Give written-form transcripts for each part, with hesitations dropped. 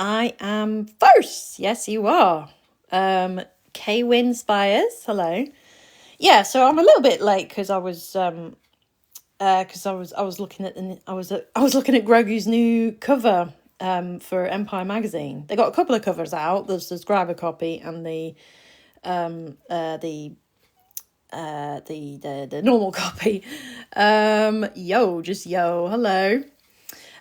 I am first. Yes, you are. K Win Spires. Hello. Yeah, so I'm a little bit late because I was looking at I was looking at Grogu's new cover for Empire magazine. They got a couple of covers out. There's grab a copy and the normal copy. Yo, hello.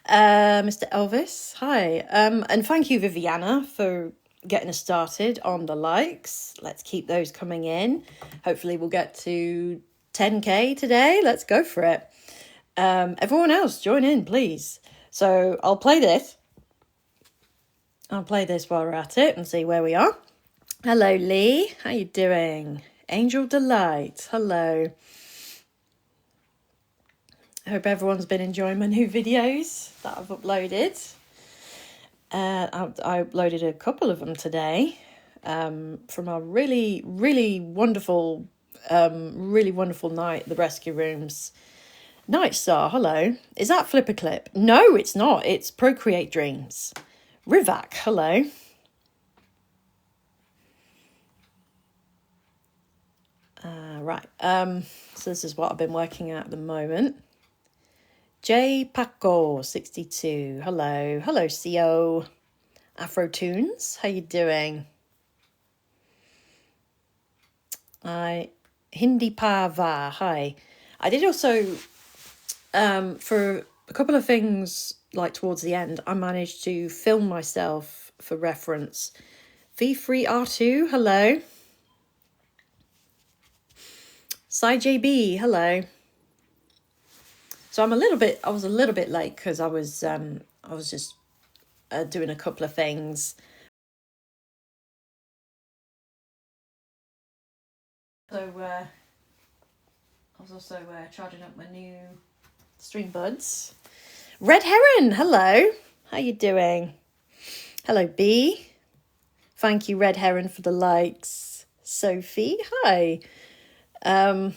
Mr. Elvis, hi. And thank you, Viviana, for getting us started on the likes. Let's keep those coming in. Hopefully we'll get to 10k today. Let's go for it. Everyone else, join in, please. So I'll play this. I'll play this while we're at it and see where we are. Hello, Lee. How you doing? Angel Delight. Hello. I hope everyone's been enjoying my new videos that I've uploaded. I uploaded a couple of them today from our really wonderful night at the rescue rooms. Night Star, hello. Is that Flipper Clip? No, it's not. It's Procreate Dreams. Rivak, hello. Right. So this is what I've been working at the moment. J Paco 62. Hello. Hello, CO. Afro Tunes. How you doing? Hindi Pava. Hi. I did also for a couple of things like towards the end, I managed to film myself for reference. V3R2, hello. SciJB, hello. So I was a little bit late because I was just doing a couple of things. So I was also charging up my new string buds. Red Heron, hello. How you doing? Hello, B. Thank you, Red Heron, for the likes. Sophie, hi. How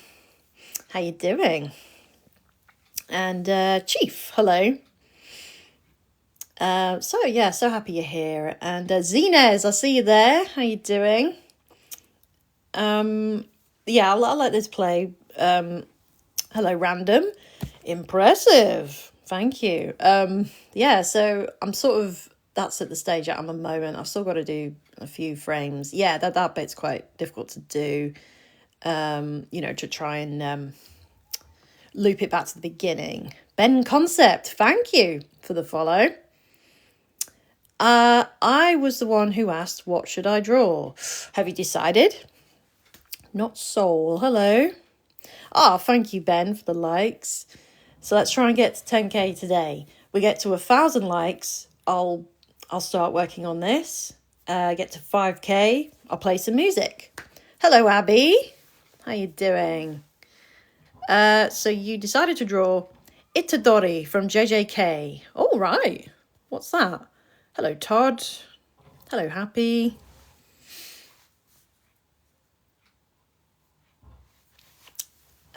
you doing? And Chief, hello. So happy you're here. And Zinez, I see you there. How you doing? I'll let this play. Hello, Random. Impressive. Thank you. So I'm that's at the stage I'm at the moment. I've still got to do a few frames. Yeah, that bit's quite difficult to do. To try and loop it back to the beginning. Ben Concept, thank you for the follow. I was the one who asked, what should I draw? Have you decided? Not Soul, hello. Thank you, Ben, for the likes. So let's try and get to 10k today. We get to 1,000 likes, I'll start working on this. Get to 5k, I'll play some music. Hello, Abby. How you doing? So you decided to draw Itadori from JJK. All right. What's that? Hello, Todd. Hello, Happy.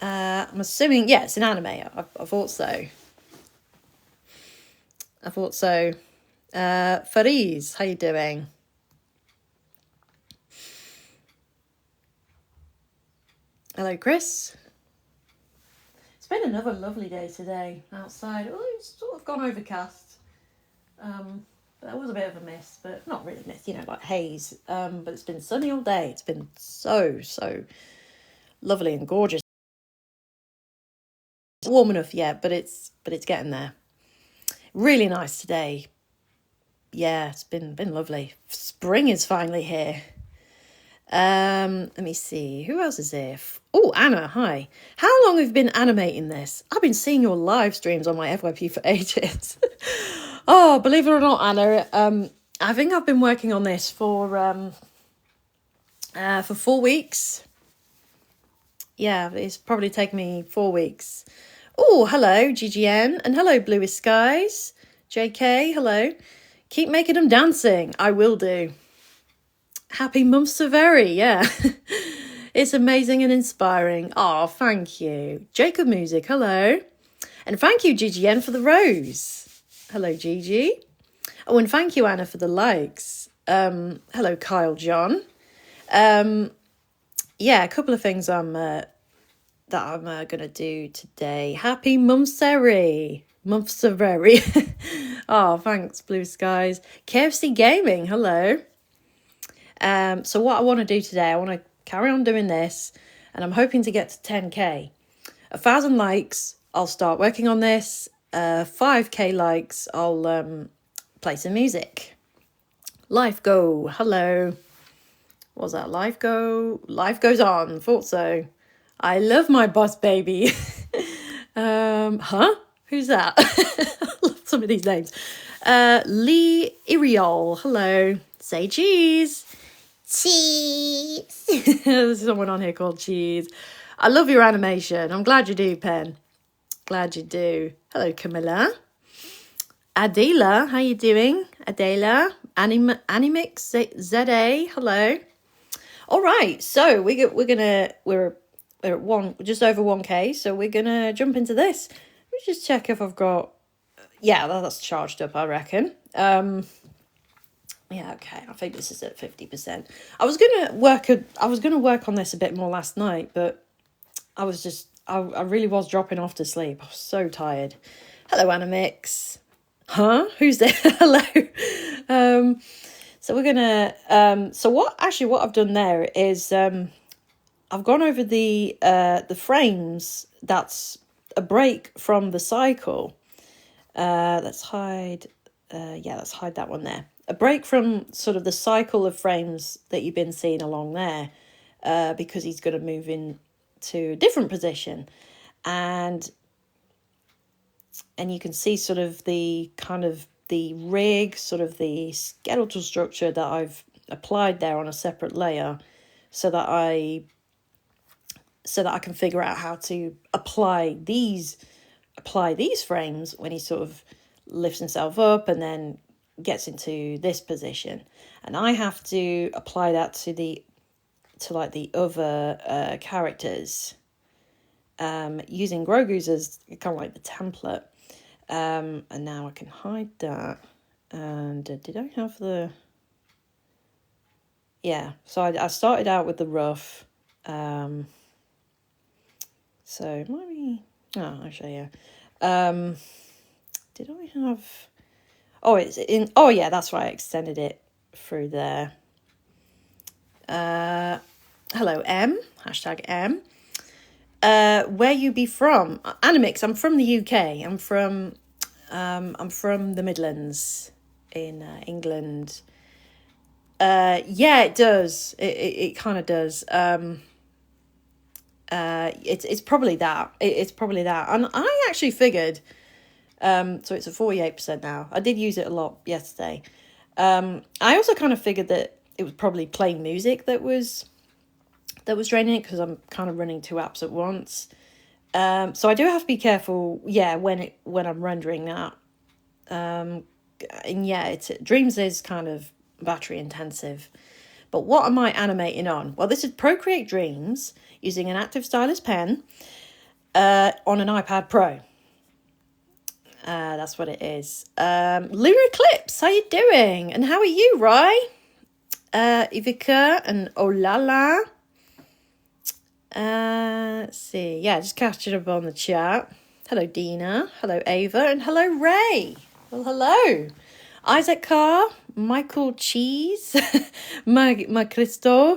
I'm assuming, yeah, it's an anime. I thought so. Fariz, how you doing? Hello, Chris. It's been another lovely day today outside. Well, it's sort of gone overcast. There was a bit of a mist, but not really mist, like haze. But it's been sunny all day. It's been so lovely and gorgeous. It's warm enough yet, but it's getting there. Really nice today. Yeah, it's been lovely. Spring is finally here. Let me see. Who else is here? Oh, Anna, hi. How long have you been animating this? I've been seeing your live streams on my FYP for ages. Oh, believe it or not, Anna, I think I've been working on this for 4 weeks. Yeah, it's probably taken me 4 weeks. Oh, hello, GGN, and hello, Bluest Skies. JK, hello. Keep making them dancing. I will do. Happy months to very, yeah. It's amazing and inspiring. Oh, thank you. Jacob Music, hello. And thank you, GGN, for the rose. Hello, Gigi. Oh, and thank you, Anna, for the likes. Hello, Kyle John. Yeah, a couple of things that I'm gonna do today. Happy Mumsary. Mumsary. Oh, thanks, Blue Skies. KFC Gaming, hello. So what I want to do today, I want to carry on doing this, and I'm hoping to get to 10k. 1,000 likes, I'll start working on this. 5k likes, I'll play some music. Life go, hello. What was that? Life go? Life goes on. Thought so. I love my boss baby. Huh? Who's that? I love some of these names. Lee Iriol. Hello. Say cheese. Cheese. There's someone on here called Cheese. I love your animation. I'm glad you do, Pen. Glad you do. Hello, Camilla. Adela, how you doing? Adela. Animix ZA. Hello. All right, so we're at just over 1k, so we're gonna jump into this. Let me just check if I've got, yeah, that's charged up, I reckon. Yeah, okay, I think this is at 50%. I was gonna work on this a bit more last night, but I really was dropping off to sleep. I was so tired. Hello, Animix. Huh? Who's there? Hello. So we're gonna so what I've done there is I've gone over the frames. That's a break from the cycle. Let's hide that one there. A break from sort of the cycle of frames that you've been seeing along there, because he's going to move in to a different position, and you can see sort of the kind of the rig, sort of the skeletal structure that I've applied there on a separate layer, so that I can figure out how to apply these frames when he sort of lifts himself up and then gets into this position. And I have to apply that to the other characters, using Grogu's as kind of like the template. And now I can hide that. And did I have the... Yeah, so I started out with the rough. So maybe... Oh, actually, yeah. Did I have... Oh, it's in... Oh, yeah, that's right. I extended it through there. Hello, M. Hashtag M. Where you be from? Animix, I'm from the UK. I'm from the Midlands in England. Yeah, it does. It kind of does. It's probably that. It's probably that. And I actually figured, so it's at 48% now. I did use it a lot yesterday. I also kind of figured that it was probably playing music that was draining it, because I'm kind of running 2 apps at once. So I do have to be careful, yeah, when I'm rendering that. And yeah, Dreams is kind of battery intensive. But what am I animating on? Well, this is Procreate Dreams using an active stylus pen on an iPad Pro. That's what it is. Lunar Eclipse, how you doing? And how are you, Rye? Ivica and Olala. Let's see. Yeah, just catching up on the chat. Hello, Dina. Hello, Ava. And hello, Ray. Well, hello. Isaac Carr. Michael Cheese. Mats Cristo.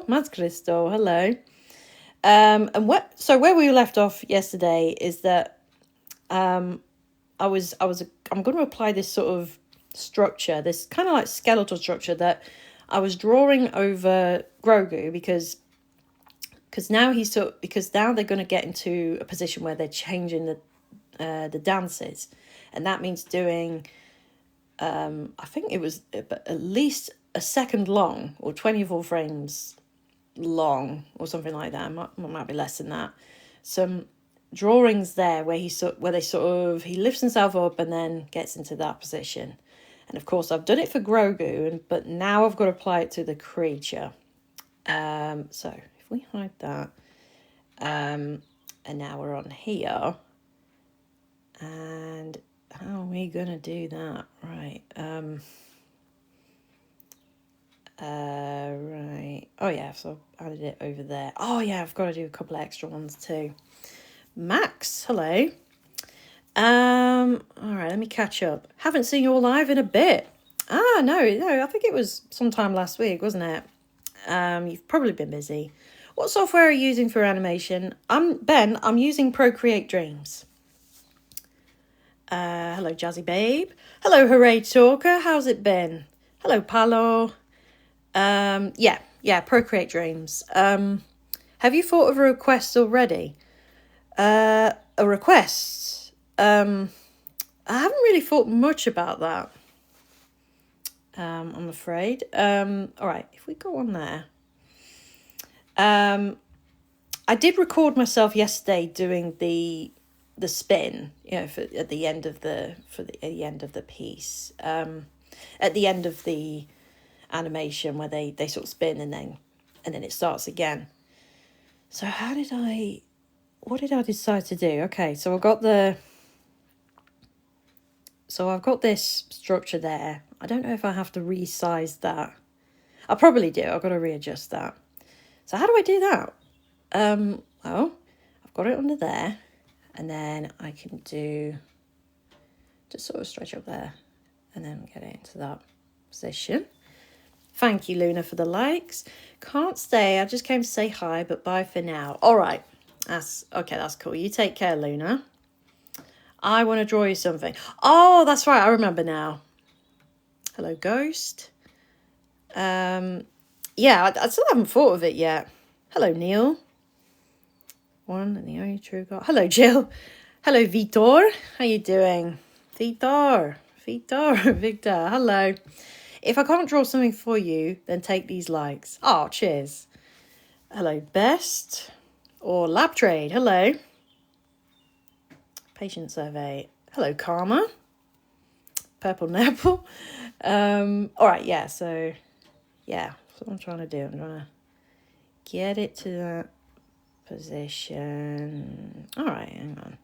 Hello. And where we left off yesterday is that I'm going to apply this sort of structure, this kind of like skeletal structure that I was drawing over Grogu, because now they're going to get into a position where they're changing the dances, and that means doing I think it was at least a second long, or 24 frames long, or something like that. Might be less than that. Some drawings there where he lifts himself up and then gets into that position. And of course I've done it for Grogu, but now I've got to apply it to the creature. So if we hide that, and now we're on here, and how are we gonna do that? Right. Right. Oh, yeah, so I added it over there. Oh, yeah, I've got to do a couple of extra ones too. Max, hello. All right, let me catch up. Haven't seen you all live in a bit. No, I think it was sometime last week, wasn't it? You've probably been busy. What software are you using for animation? I'm using Procreate Dreams. Hello, Jazzy Babe. Hello, Hooray Talker. How's it been? Hello, Palo. Procreate Dreams. Have you thought of a request already? A request? I haven't really thought much about that. I'm afraid. All right, if we go on there. I did record myself yesterday doing the spin, at the end of the piece. At the end of the animation where they sort of spin and then it starts again. So what did I decide to do? Okay, so I've got this structure there. I don't know if I have to resize that. I probably do. I've got to readjust that. So how do I do that? Well, I've got it under there, and then I can just sort of stretch up there and then get it into that position. Thank you, Luna, for the likes. Can't stay. I just came to say hi, but bye for now. All right. That's cool. You take care, Luna. I want to draw you something. Oh, that's right. I remember now. Hello, Ghost. I still haven't thought of it yet. Hello, Neil. One and the only true God. Hello, Jill. Hello, Vitor. How you doing? Victor. Victor. Hello. If I can't draw something for you, then take these likes. Oh, cheers. Hello, Best. Or Lab Trade. Hello. Patient Survey. Hello, Karma. Purple Nipple. All right, yeah, so that's what I'm trying to do. I'm trying to get it to that position. All right, hang on.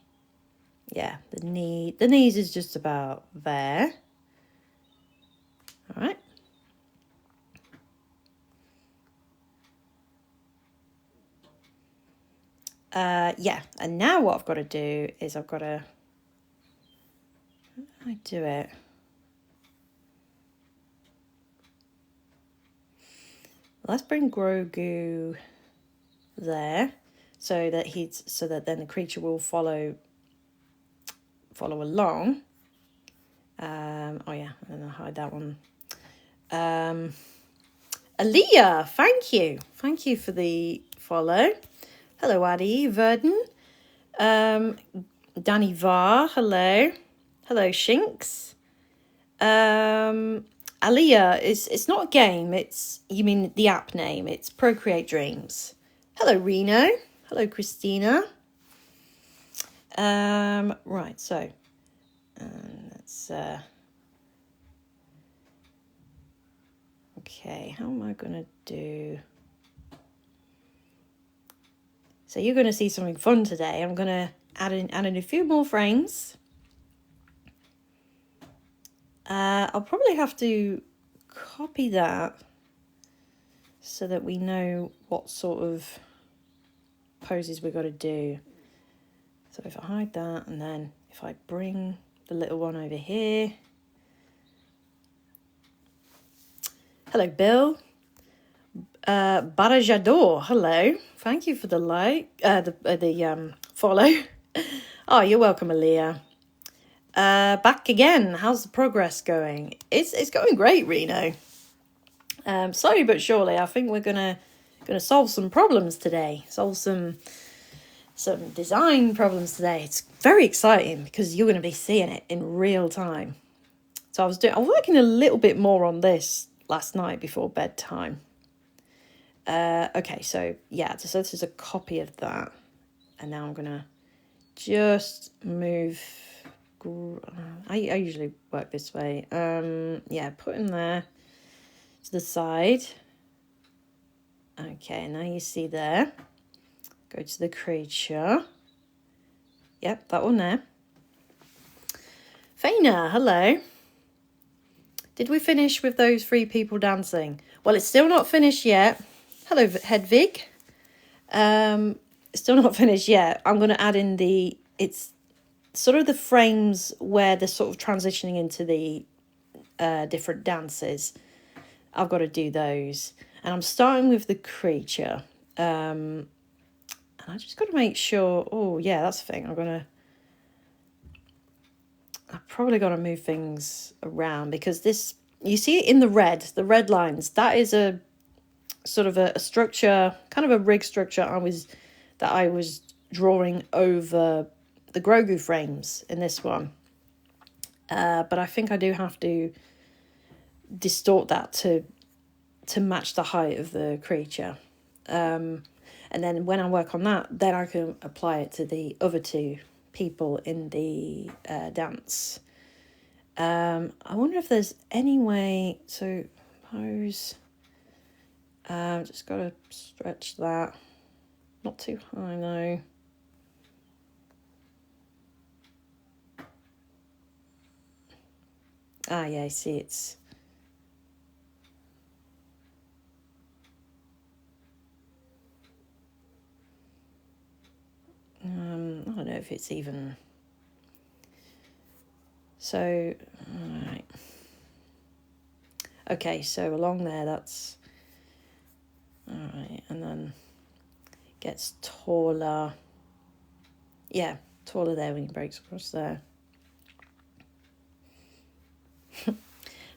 Yeah, the knees is just about there. All right. And now what I've got to do is I've got to... How do I do it? Let's bring Grogu there so that then the creature will follow along. And I'll hide that one. Aaliyah, thank you for the follow. Hello, Addie Verdon. Danny Var, hello. Hello, Shinx. Aaliyah, it's not a game, you mean the app name, it's Procreate Dreams. Hello, Reno. Hello, Christina. Right, so let's okay, how am I gonna do? So you're gonna see something fun today. I'm gonna add in a few more frames. I'll probably have to copy that so that we know what sort of poses we've got to do. So if I hide that, and then if I bring the little one over here. Hello, Bill. Barajador, hello. Thank you for the like, the follow. Oh, you're welcome, Aaliyah. Back again. How's the progress going? It's going great, Reno. Slowly but surely, I think we're gonna solve some problems today. Solve some design problems today. It's very exciting because you're gonna be seeing it in real time. So I was working a little bit more on this last night before bedtime. Okay, so this is a copy of that, and now I'm gonna just move. I usually work this way. Put in there to the side. Okay, now you see there. Go to the creature. Yep, that one there. Faina, hello. Did we finish with those 3 people dancing? Well, it's still not finished yet. Hello, Hedvig. It's still not finished yet. I'm going to add in it's sort of the frames where they're sort of transitioning into the different dances. I've got to do those. And I'm starting with the creature. And I just got to make sure... Oh, yeah, that's the thing. I've probably got to move things around because this... You see it in the red lines. That is a sort of a structure, kind of a rig structure that I was drawing over the Grogu frames in this one. But I think I do have to distort that to match the height of the creature. And then when I work on that, then I can apply it to the other 2 people in the dance. I wonder if there's any way... So, pose... just got to stretch that. Not too high, no. Ah, yeah, I see it's... I don't know if it's even... So, alright. Okay, so along there, that's... Alright, and then gets taller. Yeah, taller there when he breaks across there.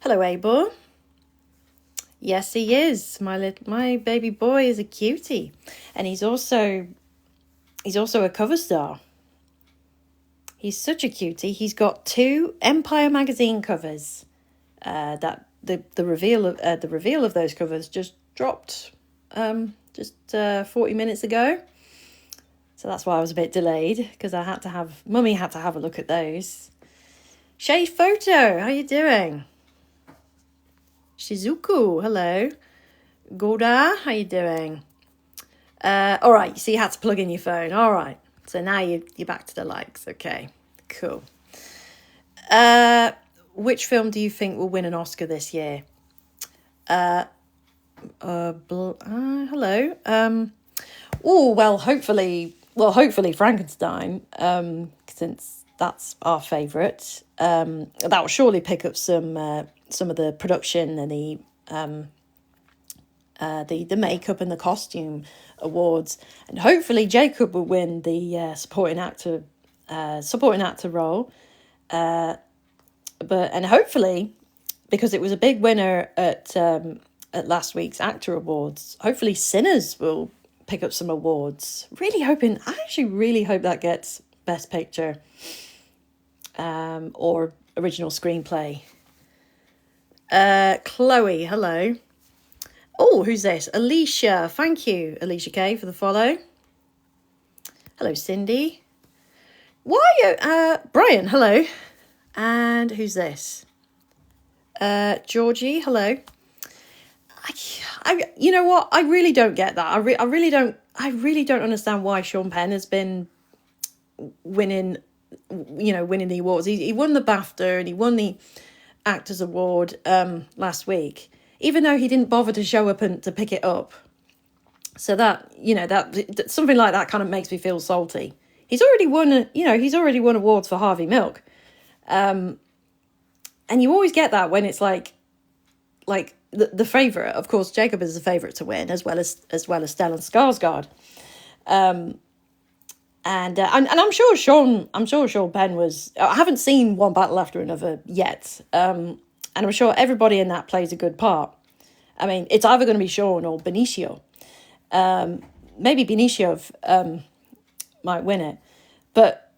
Hello, Abel. Yes, he is. My baby boy is a cutie, and he's also a cover star. He's such a cutie. He's got 2 Empire magazine covers. That the reveal of those covers just dropped 40 minutes ago. So that's why I was a bit delayed, because Mummy had to have a look at those. Shay Photo, how you doing? Shizuku, hello. Goda, how you doing? All right, so you had to plug in your phone. All right, so now you're back to the likes. Okay, cool. Which film do you think will win an Oscar this year? Hello. Hopefully Frankenstein, since that's our favourite. That will surely pick up some of the production and the makeup and the costume awards, and hopefully Jacob will win the supporting actor role. And hopefully, because it was a big winner at last week's Actor Awards, hopefully Sinners will pick up some awards. I actually really hope that gets Best Picture or Original Screenplay. Chloe, hello. Oh, who's this? Alicia, thank you, Alicia K, for the follow. Hello, Cindy. Why, Brian, hello. And who's this? Georgie, hello. You know what? I really don't get that. I really don't understand why Sean Penn has been winning the awards. He won the BAFTA and he won the Actors Award last week, even though he didn't bother to show up and to pick it up. So that something like that kind of makes me feel salty. He's already won awards for Harvey Milk. And you always get that when it's like the favourite. Of course, Jacob is the favourite to win, as well as Stellan Skarsgård. And I'm sure Sean Penn was... I haven't seen One Battle After Another yet. And I'm sure everybody in that plays a good part. I mean, it's either going to be Sean or Benicio. Maybe Benicio might win it. But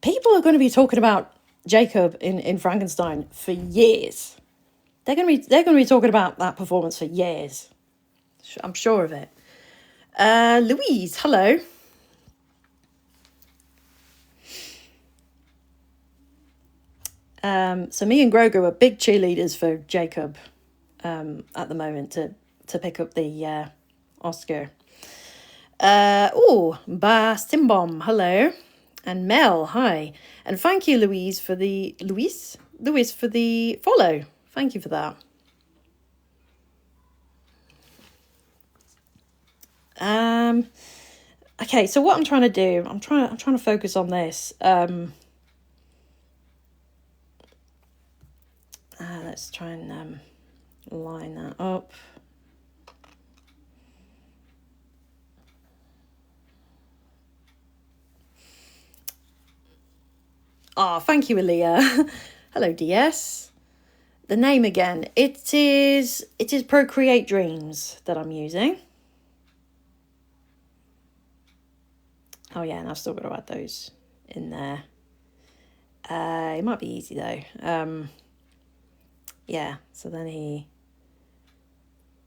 people are going to be talking about Jacob in Frankenstein for years. They're going to be talking about that performance for years. I'm sure of it. Louise, hello. So me and Grogu are big cheerleaders for Jacob at the moment to pick up the Oscar. Ba Simbom, hello. And Mel, hi. And thank you, Louise, for the follow. Thank you for that. Okay, so what I'm trying to do, I'm trying to focus on this. Let's try and line that up. Thank you, Aaliyah. Hello, DS. The name again. It is Procreate Dreams that I'm using. Oh yeah, and I've still got to add those in there. It might be easy though. Yeah. So then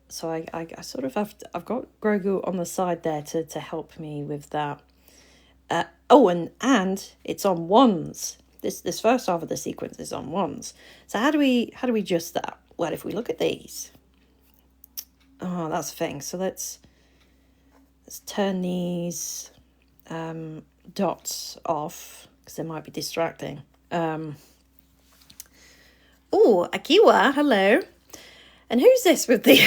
So I sort of I've got Grogu on the side there to help me with that. And it's on ones. This first half of the sequence is on ones. So how do we adjust that? Well, if we look at these. Oh, that's the thing. So let's turn these dots off because they might be distracting. Oh, Akiwa, hello. And who's this with the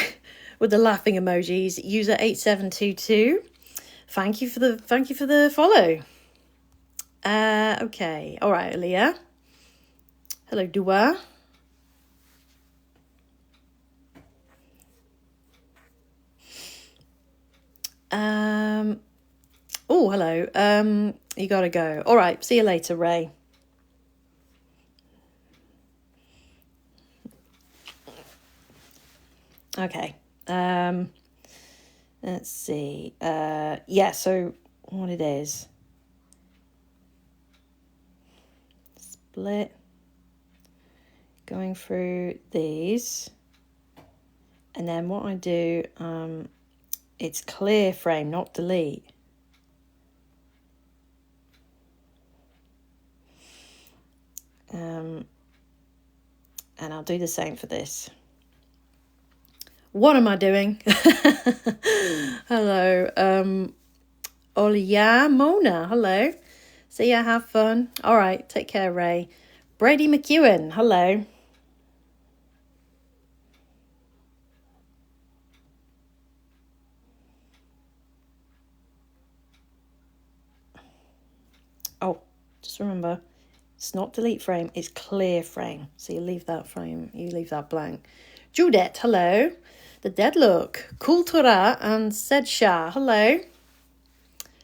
with the laughing emojis? User 8722. Thank you for the follow. Okay. All right, Aaliyah. Hello, Dua. Oh, hello. You gotta go. All right. See you later, Ray. Okay. Let's see. Yeah. So what it is? Split. Going through these, and then what I do, it's clear frame, not delete. And I'll do the same for this. What am I doing? Hello. Olia Mona, hello. See ya, have fun. All right, take care, Ray. Brady McEwen, hello. Oh, just remember, it's not delete frame, it's clear frame. So you leave that frame, you leave that blank. Judette, hello. The Deadlook, Kultura and Sedsha, hello.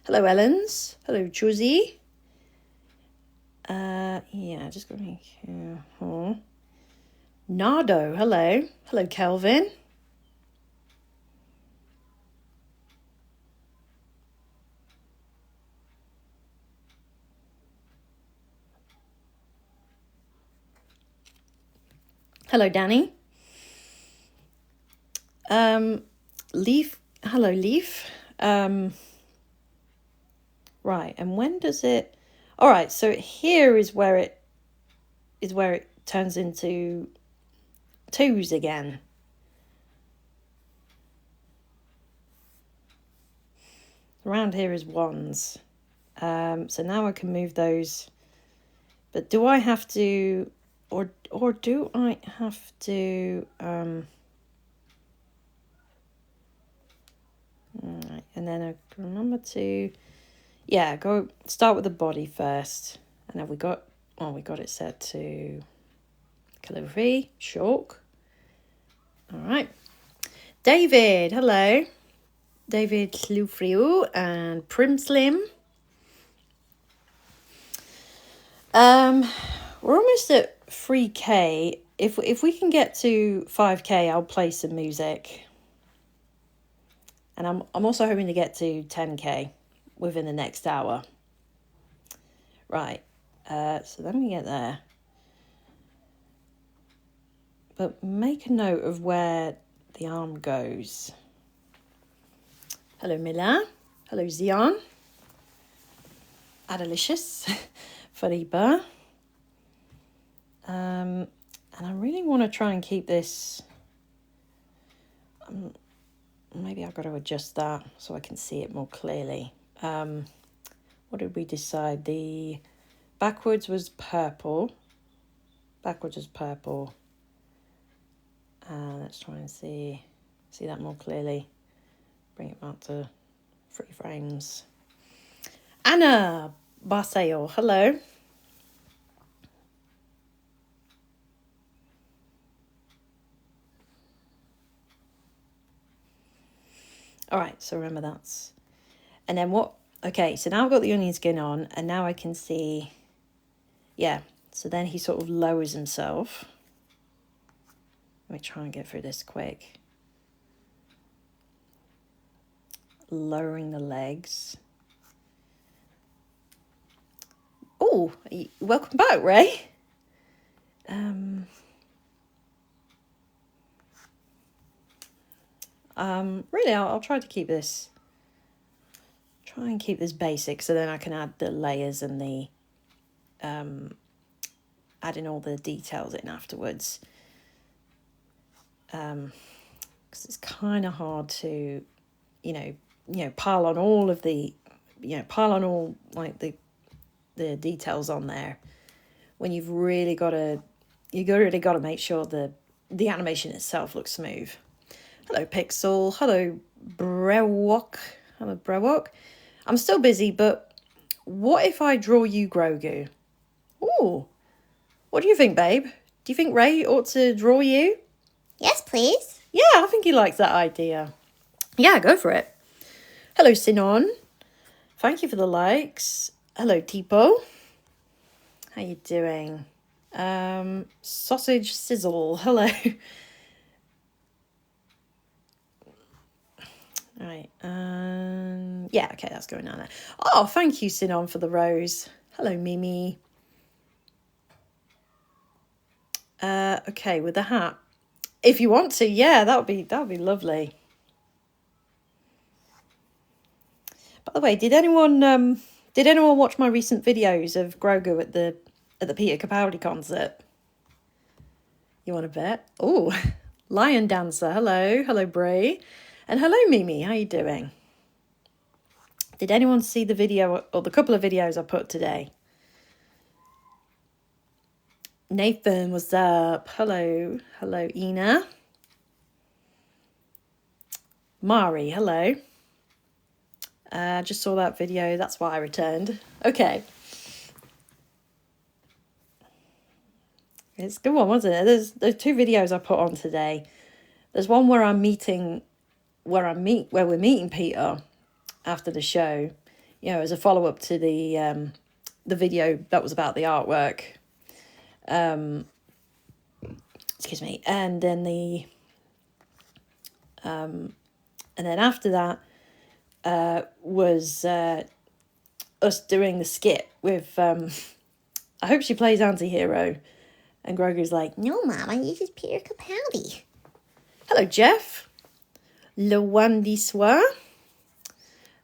Hello, Ellens. Hello, Chuzi. Yeah, just going to make here. Nardo, hello. Hello, Kelvin. Hello, Danny. Leaf. Hello, Leaf. Right, and when does it? All right, so here is where it turns into twos again. Around here is ones. So now I can move those. But do I have to, or do I have to? Right, and then I remember to, yeah, go start with the body first, and then we got it set to calligraphy, chalk. All right, David, hello, David Slufriu and Prim Slim. We're almost at 3K. If we can get to 5K, I'll play some music. And I'm also hoping to get to 10K within the next hour. Right. So let me get there. But make a note of where the arm goes. Hello, Mila. Hello, Zion. Adelicious. Fariba. And I really want to try and keep this. Maybe I've got to adjust that so I can see it more clearly. What did we decide? The backwards was purple. Let's try and see that more clearly. Bring it back to 3 frames. Anna Baseo, hello. All right, so remember that's... And then what... Okay, so now I've got the onion skin on, and now I can see... Yeah, so then he sort of lowers himself. Let me try and get through this quick. Lowering the legs. Oh, welcome back, Ray. Really, I'll try to keep this... Try and keep this basic, so then I can add the layers and the... adding all the details in afterwards. Because it's kind of hard to, pile on all of the, pile on all like the details on there when you've really got to, make sure the animation itself looks smooth. Hello, Pixel. Hello, Brewok. Hello, Brewok. I'm still busy, but what if I draw you, Grogu? Ooh. What do you think, babe? Do you think Ray ought to draw you? Yes, please. Yeah, I think he likes that idea. Yeah, go for it. Hello, Sinon. Thank you for the likes. Hello, Tipo. How you doing? Sausage Sizzle. Hello. All right. Yeah, okay, that's going on there. Oh, thank you, Sinon, for the rose. Hello, Mimi. Okay, with the hat. If you want to, yeah, that would be lovely. By the way, did anyone watch my recent videos of Grogu at the Peter Capaldi concert? You want to bet? Oh, Lion Dancer. Hello, Brie, and hello, Mimi. How you doing? Did anyone see the video or the couple of videos I put today? Nathan, what's up? Hello, Ina. Mari, hello. Just saw that video. That's why I returned. Okay. It's a good one, wasn't it? There's 2 videos I put on today. There's one where we're meeting Peter after the show. As a follow-up to the video that was about the artwork. Excuse me. And then and then after that was us doing the skit with I hope she plays anti-hero, and Grogu's like, No, Mama, this is Peter Capaldi. Hello, Jeff. Le Wandy Soir.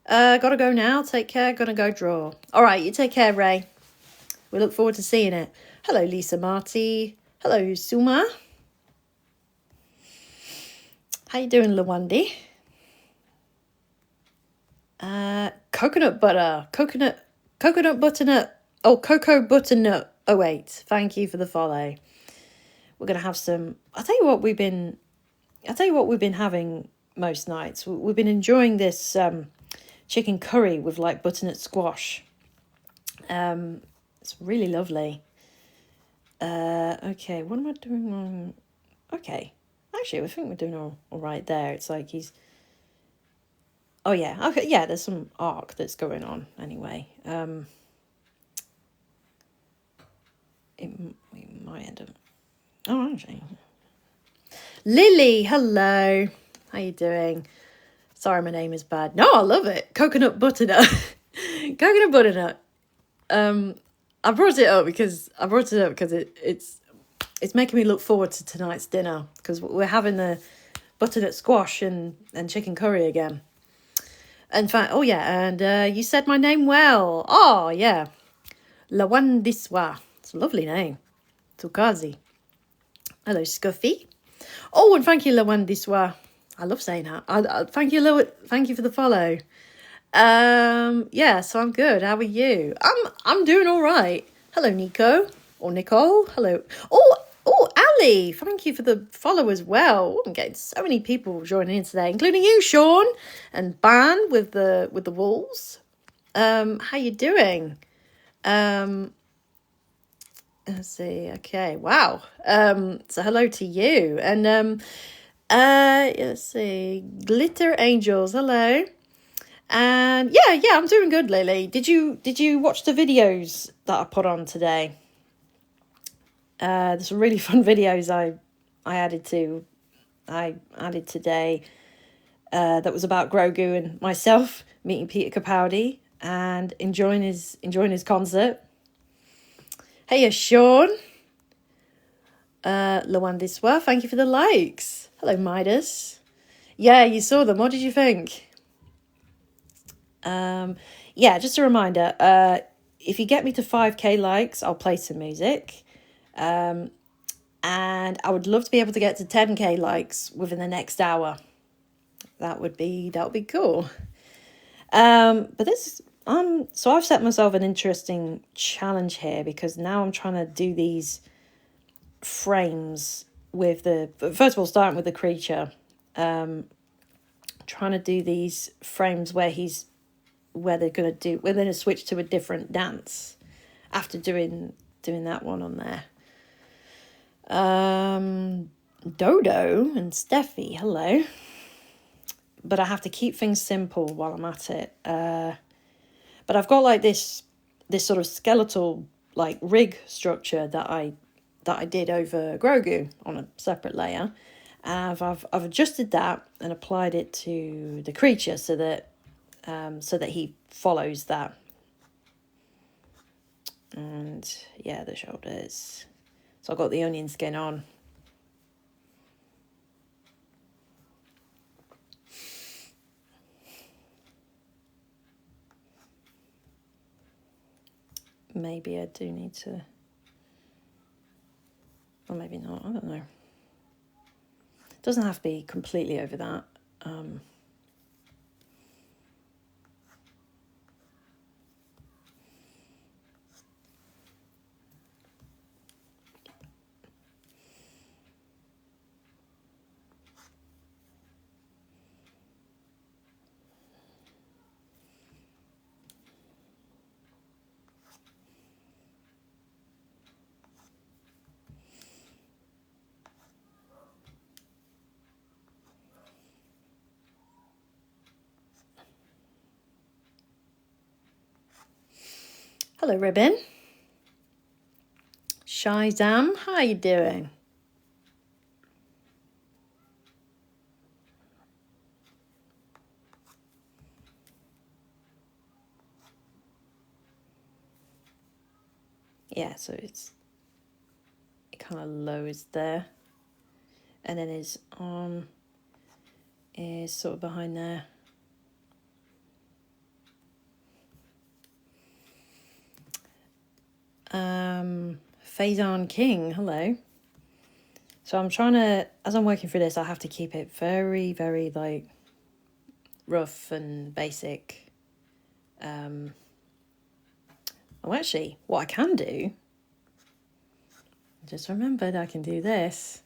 Gotta go now. Take care. Gonna go draw. All right, you take care, Ray. We look forward to seeing it. Hello, Lisa Marty. Hello, Suma. How you doing, Lawandi? Coconut butter. Coconut butternut. Oh, cocoa butternut. Oh, wait. Thank you for the follow. We're going to have some... I'll tell you what we've been having most nights. We've been enjoying this chicken curry with like butternut squash. It's really lovely. Okay, what am I doing wrong? Okay, actually, I think we're doing all right there. It's like he's... Oh, yeah. Okay, yeah, there's some arc that's going on anyway. It might end up... Oh, actually. Lily, hello. How you doing? Sorry, my name is bad. No, I love it. Coconut butternut. Coconut butternut. I brought it up because it's making me look forward to tonight's dinner, because we're having the butternut squash and chicken curry again. In fact, oh yeah, and you said my name well. Oh yeah, Lawandiswa. It's a lovely name. Tukazi. Hello, Scuffy. Oh, and thank you, Lawandiswa. I love saying that. Thank you for the follow. Yeah, so I'm good. How are you? I'm doing all right. Hello, Nico or Nicole. Hello. Oh, Ali, thank you for the follow as well. Ooh, I'm getting so many people joining in today, including you, Sean, and Ban with the wolves. How you doing? Let's see. Okay, wow. So hello to you, and let's see, Glitter Angels. Hello. And yeah, I'm doing good, Lily. Did you watch the videos that I put on today? There's some really fun videos I added today. That was about Grogu and myself meeting Peter Capaldi and enjoying his concert. Hey, Sean. Lawandiswa, thank you for the likes. Hello, Midas. Yeah, you saw them. What did you think? Yeah, just a reminder. If you get me to 5k likes, I'll play some music. And I would love to be able to get to 10k likes within the next hour. That would be cool. But this so I've set myself an interesting challenge here, because now I'm trying to do these frames with first of all, starting with the creature. Trying to do these frames where they're gonna switch to a different dance after doing that one on there. Dodo and Steffi, hello. But I have to keep things simple while I'm at it. But I've got like this sort of skeletal like rig structure that I did over Grogu on a separate layer. And I've adjusted that and applied it to the creature so that he follows that. And yeah, the shoulders. So I've got the onion skin on. Maybe I do need to, or maybe not, I don't know. It doesn't have to be completely over that. Hello, Ribbon. Shizam, how are you doing? Yeah, so it kind of lowers there. And then his arm is sort of behind there. Faison King, hello. So I'm trying to, as I'm working through this, I have to keep it very, very like rough and basic. Oh, actually, what I can do, I just remembered I can do this.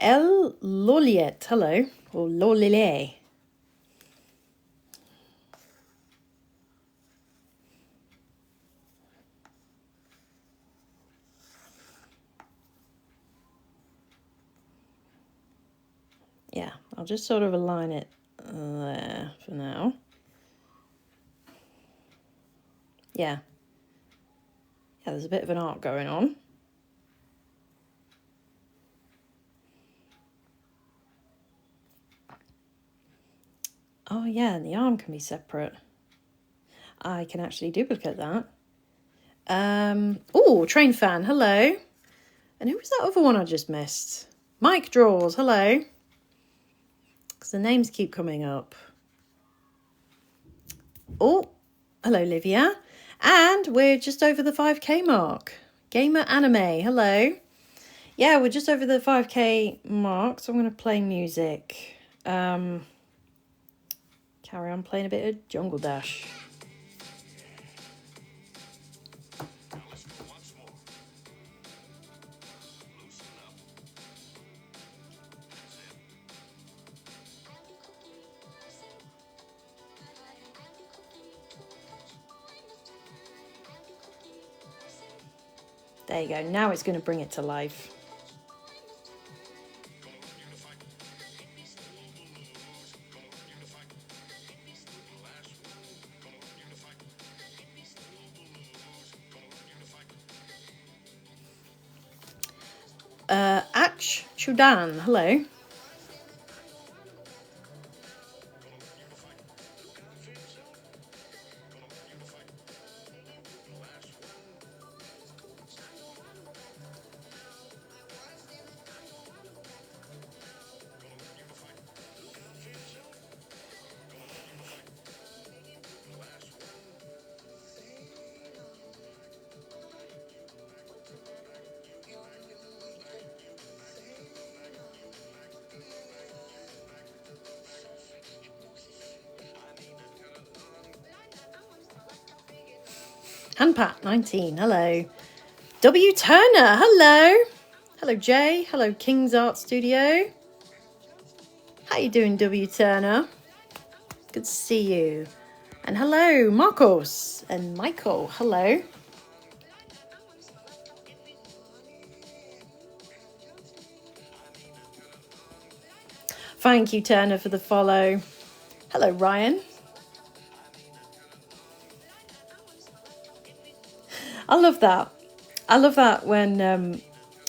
El Loliet, hello, or Lolile. Yeah, I'll just sort of align it there for now. Yeah, there's a bit of an arc going on. Oh yeah, and the arm can be separate. I can actually duplicate that. Oh, Train Fan, hello. And who was that other one I just missed? Mike Draws, hello. Because the names keep coming up. Oh, hello, Livia. And we're just over the 5K mark. Gamer Anime, hello. Yeah, we're just over the 5K mark, so I'm going to play music. Carry on playing a bit of Jungle Dash. There you go. Now it's going to bring it to life. Ach Chudan, hello. Handpat19, hello. W Turner, hello. Hello, Jay. Hello, King's Art Studio. How you doing, W Turner? Good to see you. And hello, Marcos and Michael, hello. Thank you, Turner, for the follow. Hello, Ryan. I love that. I love that when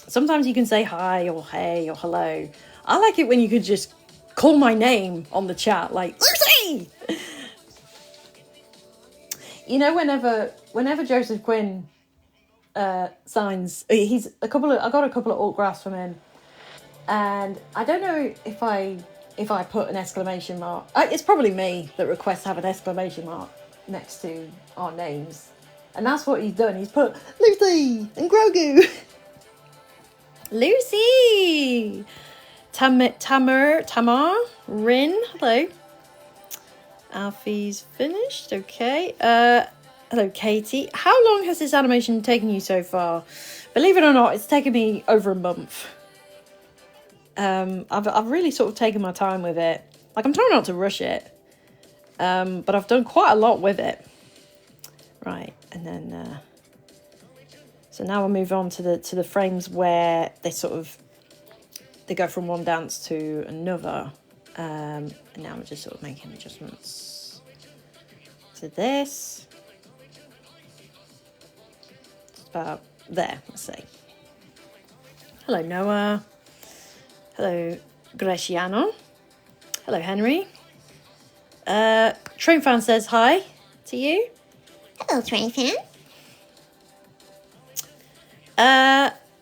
sometimes you can say hi or hey or hello. I like it when you could just call my name on the chat, like Lucy. You know, whenever Joseph Quinn signs, I got a couple of autographs from him, and I don't know if I put an exclamation mark. It's probably me that requests to have an exclamation mark next to our names, and that's what he's done. He's put Lucy and Grogu. Lucy, Tamar, Rin, hello. Alfie's finished, okay. Hello, Katie. How long has this animation taken you so far? Believe it or not, it's taken me over a month. I've really sort of taken my time with it. Like, I'm trying not to rush it, but I've done quite a lot with it. Right, and then so now we'll move on to the frames where they go from one dance to another. And now we're just sort of making adjustments to this. It's about there, let's see. Hello, Noah. Hello, Graciano. Hello, Henry. Train Fan says hi to you. Hello, Train Fan.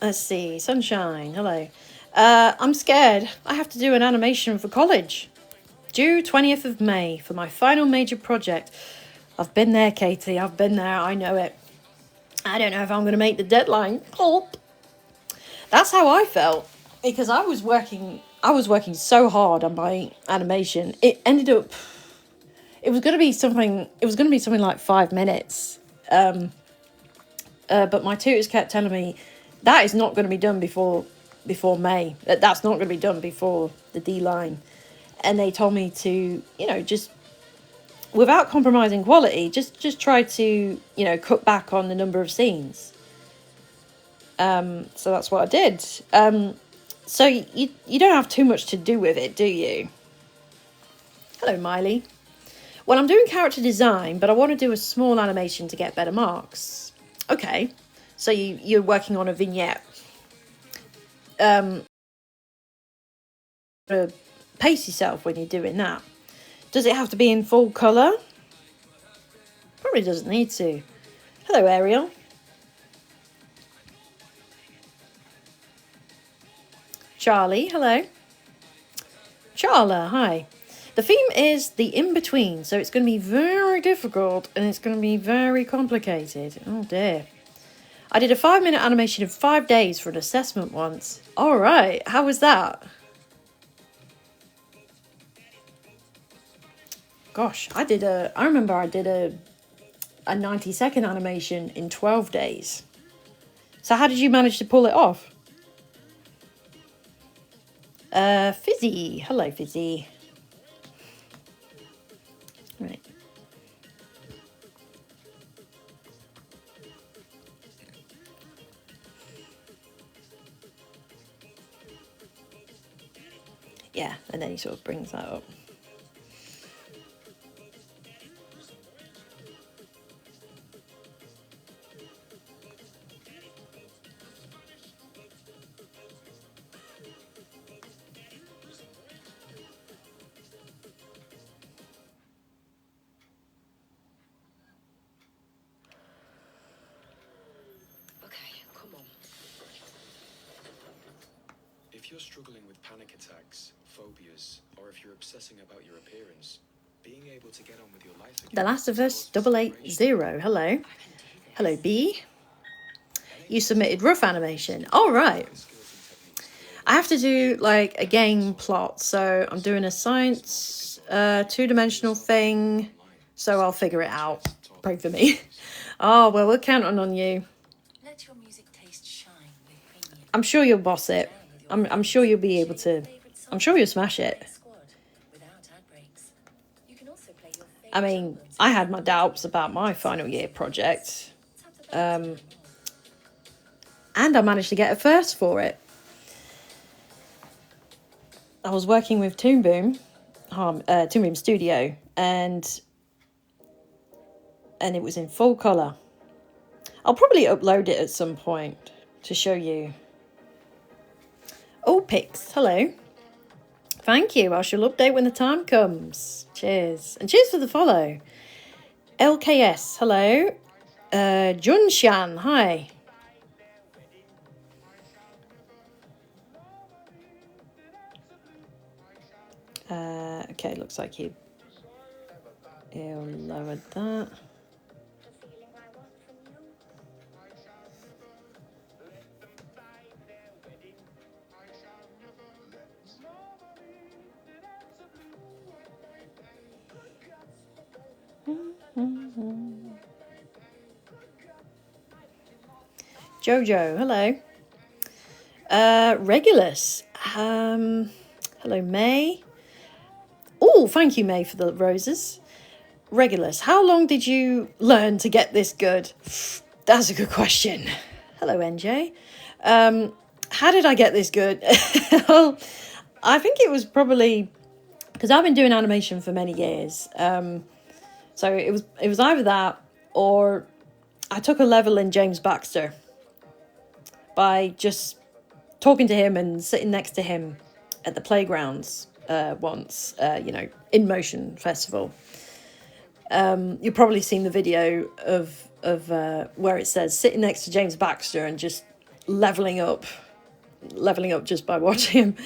Let's see. Sunshine, hello. I'm scared. I have to do an animation for college. Due 20th of May for my final major project. I've been there, Katie. I've been there. I know it. I don't know if I'm going to make the deadline. Oh. That's how I felt. Because I was working so hard on my animation. It ended up... It was going to be something like 5 minutes. But my tutors kept telling me, that is not going to be done before May. That's not going to be done before the D-line. And they told me to, just without compromising quality, just try to, cut back on the number of scenes. So that's what I did. So you don't have too much to do with it, do you? Hello, Miley. Well, I'm doing character design, but I want to do a small animation to get better marks. Okay, so you're working on a vignette. Pace yourself when you're doing that. Does it have to be in full colour? Probably doesn't need to. Hello, Ariel. Charlie, hello. Charla, hi. The theme is the in-between, so it's going to be very difficult and it's going to be very complicated. Oh dear. I did a 5-minute animation in 5 days for an assessment once. All right, how was that? Gosh, I remember I did a 90-second animation in 12 days. So how did you manage to pull it off? Fizzy. Hello, Fizzy. Right. Yeah, and then he sort of brings that up. If you're struggling with panic attacks, phobias, or if you're obsessing about your appearance, being able to get on with your life again. The Last of Us 880. Hello. Hello, B. You submitted rough animation. All right. I have to do like a game plot, so I'm doing a science 2-dimensional thing, so I'll figure it out. Pray for me. Oh, well, we're counting on you. Let your music taste shine with premium. I'm sure you'll boss it. I'm sure you'll be able to. I'm sure you'll smash it. I mean, I had my doubts about my final year project. And I managed to get a first for it. I was working with Toon Boom Studio, and it was in full colour. I'll probably upload it at some point to show you. Oh, Pix, hello. Thank you. I shall update when the time comes. Cheers. And cheers for the follow. LKS, hello. Junshan, hi. Okay, looks like he'll lower that. Jojo, hello. Regulus. Hello, May. Oh, thank you, May, for the roses. Regulus, how long did you learn to get this good? That's a good question. Hello, NJ. How did I get this good? Well, I think it was probably because I've been doing animation for many years. So it was either that or I took a level in James Baxter by just talking to him and sitting next to him at the playgrounds once, in Motion Festival. You've probably seen the video of where it says sitting next to James Baxter and just leveling up just by watching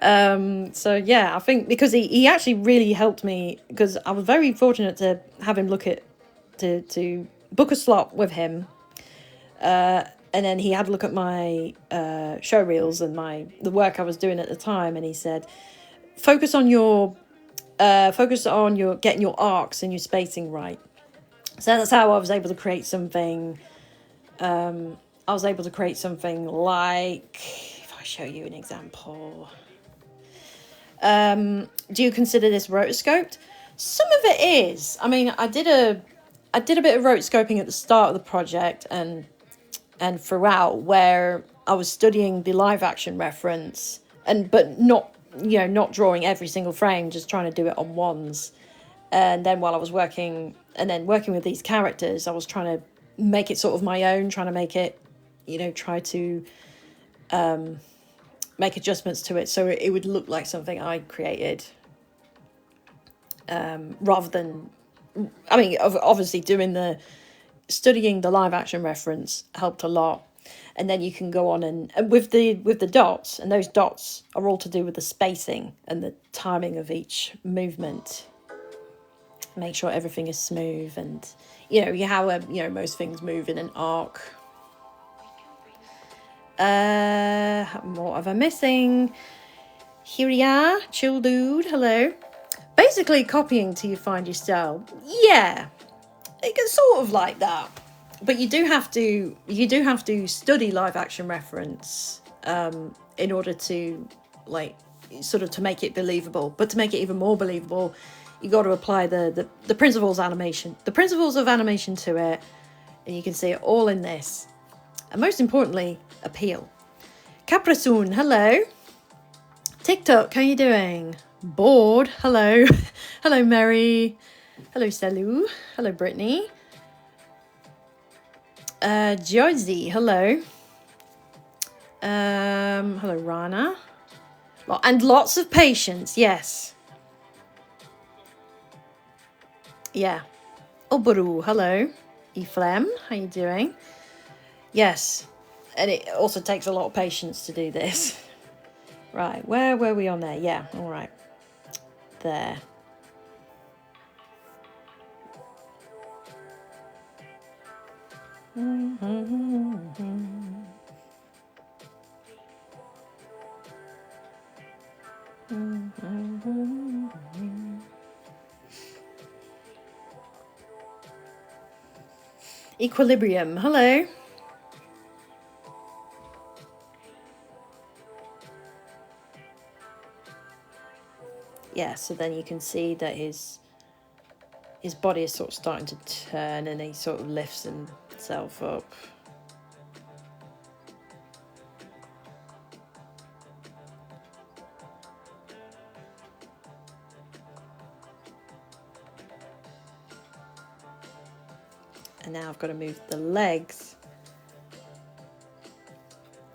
him. So yeah, I think because he actually really helped me, because I was very fortunate to have him to book a slot with him. And then he had a look at my show reels and the work I was doing at the time, and he said, focus on your getting your arcs and your spacing right. So that's how I was able to create something. I was able to create something like, if I show you an example. Do you consider this rotoscoped? Some of it is. I mean, I did a bit of rotoscoping at the start of the project and throughout, where I was studying the live action reference but not drawing every single frame, just trying to do it on ones. And then while I was working with these characters, I was trying to make it sort of my own, trying to make it, try to make adjustments to it so it would look like something I created. rather than, I mean, obviously studying the live action reference helped a lot. And then you can go on and with the dots, and those dots are all to do with the spacing and the timing of each movement. Make sure everything is smooth, and most things move in an arc. What have I missing? Here we are, chill dude. Hello. Basically, copying till you find your style. Yeah, it gets sort of like that. But you do have to study live action reference in order to sort of to make it believable. But to make it even more believable, you got to apply the principles of animation to it, and you can see it all in this. And most importantly, appeal. Caprasoon, hello. TikTok, how you doing? Bored, hello. Hello, Mary. Hello, Salu. Hello, Brittany. Josie, hello. Hello, Rana. And lots of patience, yes. Yeah. Obaru, hello. Eflem, how you doing? Yes. And it also takes a lot of patience to do this. Right, where were we on there? Yeah, all right. There. Equilibrium, hello. Yeah, so then you can see that his body is sort of starting to turn, and he sort of lifts himself up. And now I've got to move the legs.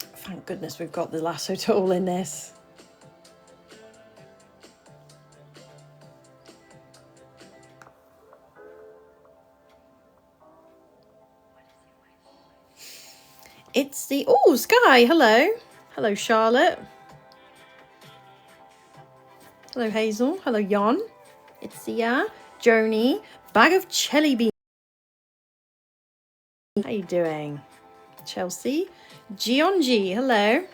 Thank goodness we've got the lasso tool in this. It's the... Oh, Sky, hello. Hello, Charlotte. Hello, Hazel. Hello, Jon. It's the Joni. Bag of jelly beans. How you doing? Chelsea. Gionji, hello.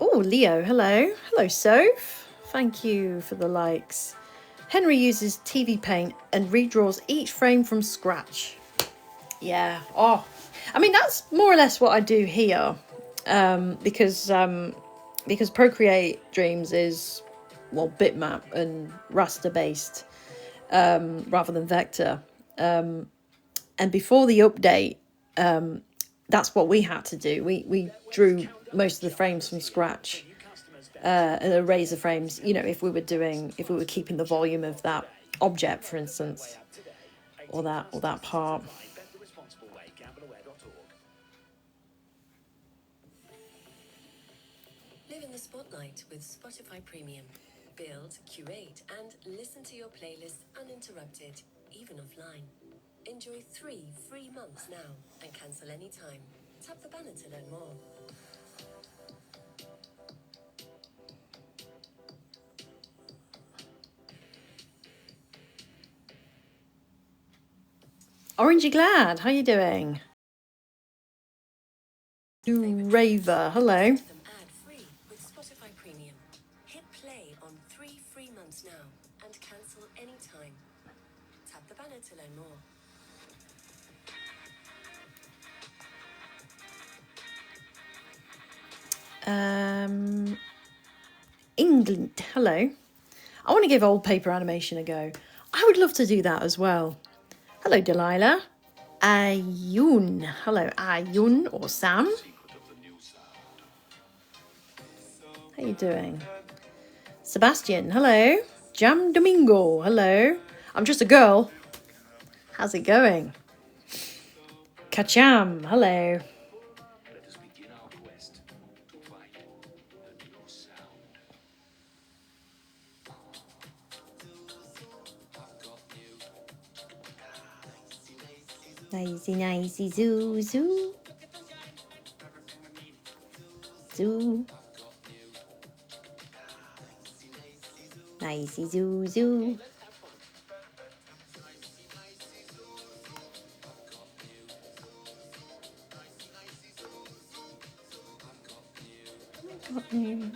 Oh, Leo, hello. Hello, Soph. Thank you for the likes. Henry uses TV Paint and redraws each frame from scratch. Yeah. Oh, I mean, that's more or less what I do here. Because Procreate Dreams is, well, bitmap and raster based rather than vector. And before the update, that's what we had to do. We drew most of the frames from scratch and erase the frames. If we were keeping the volume of that object, for instance, or that part. Live in the spotlight with Spotify Premium. Build, curate, and listen to your playlist uninterrupted, even offline. Enjoy 3 free months now and cancel anytime. Tap the banner to learn more. Orangey Glad, how you doing? Raver, hello. Them ad-free with Spotify Premium. Hit play on 3 free months now and cancel anytime. Tap the banner to learn more. England, hello. I want to give old paper animation a go. I would love to do that as well. Hello, Delilah. Ayun, hello, Ayun or Sam. How you doing? Sebastian, hello. Jam Domingo, hello. I'm just a girl. How's it going? Kacham, hello. Let us begin our quest to find the new sound. Nicey, nicey, zoo, zoo. Zoo. Nicey, zoo, zoo. Got new.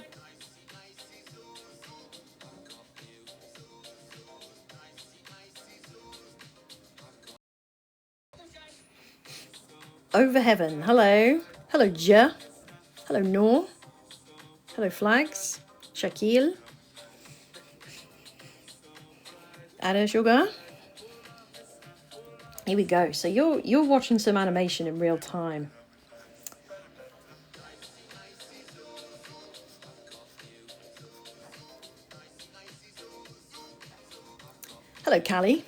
Over Heaven, hello. Hello, Ja. Hello, Noor. Hello, Flags. Shakil. Ada Sugar. Here we go. So you're watching some animation in real time. Hello, Callie.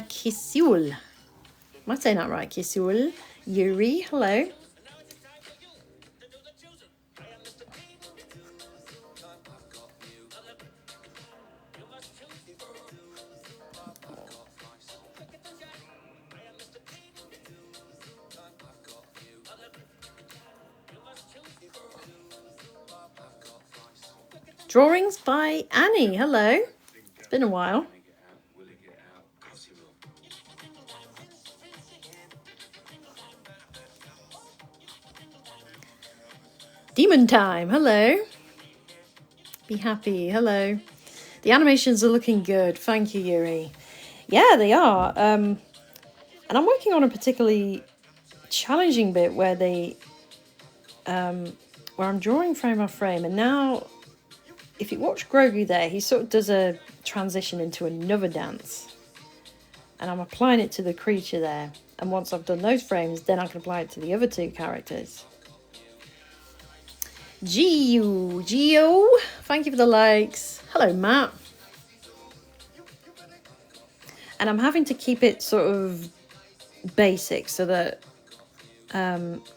Kisul. Am I saying that right? Kisul. Yuri, hello. Drawings by Annie, hello. It's been a while. Will it get out? Course it will. Demon Time, hello. Be happy, hello. The animations are looking good. Thank you, Yuri. Yeah, they are. And I'm working on a particularly challenging bit where where I'm drawing frame by frame, and now if you watch Grogu there, he sort of does a transition into another dance. And I'm applying it to the creature there. And once I've done those frames, then I can apply it to the other two characters. Gio, thank you for the likes. Hello, Matt. And I'm having to keep it sort of basic so that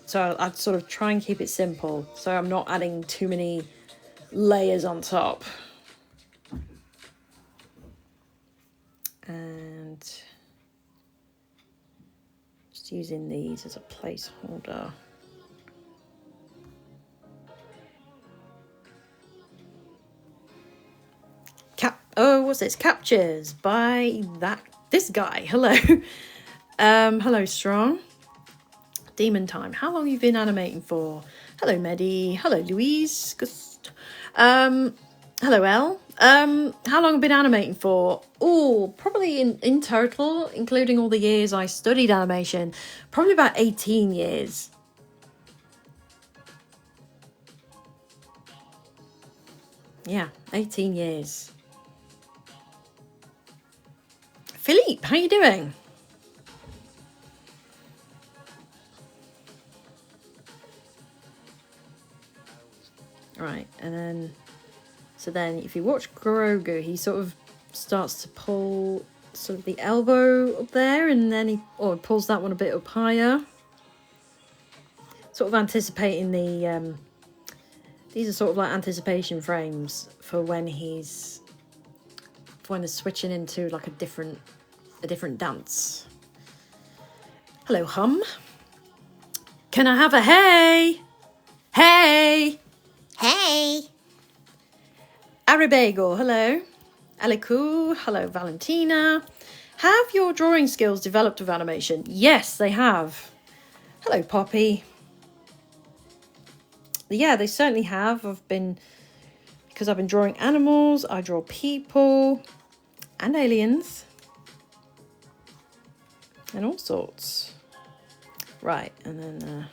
so I'd sort of try and keep it simple so I'm not adding too many layers on top. And just using these as a placeholder. What's this? Captures by this guy. Hello. Hello, Strong. Demon Time. How long have you been animating for? Hello, Medi. Hello, Louise. Hello, Elle. How long have you been animating for? Oh, probably in total, including all the years I studied animation, probably about 18 years. Yeah, 18 years. Philippe, how you doing? Right, and then so then if you watch Grogu, he sort of starts to pull sort of the elbow up there, and then he pulls that one a bit up higher. Sort of anticipating the these are sort of like anticipation frames for when they're switching into like a different dance. Hello, Hum. Can I have a hey? Hey! Hey. Aribagel, hello. Aliku, hello, Valentina. Have your drawing skills developed with animation? Yes, they have. Hello, Poppy. Yeah, they certainly have. Because I've been drawing animals, I draw people and aliens and all sorts. Right, and then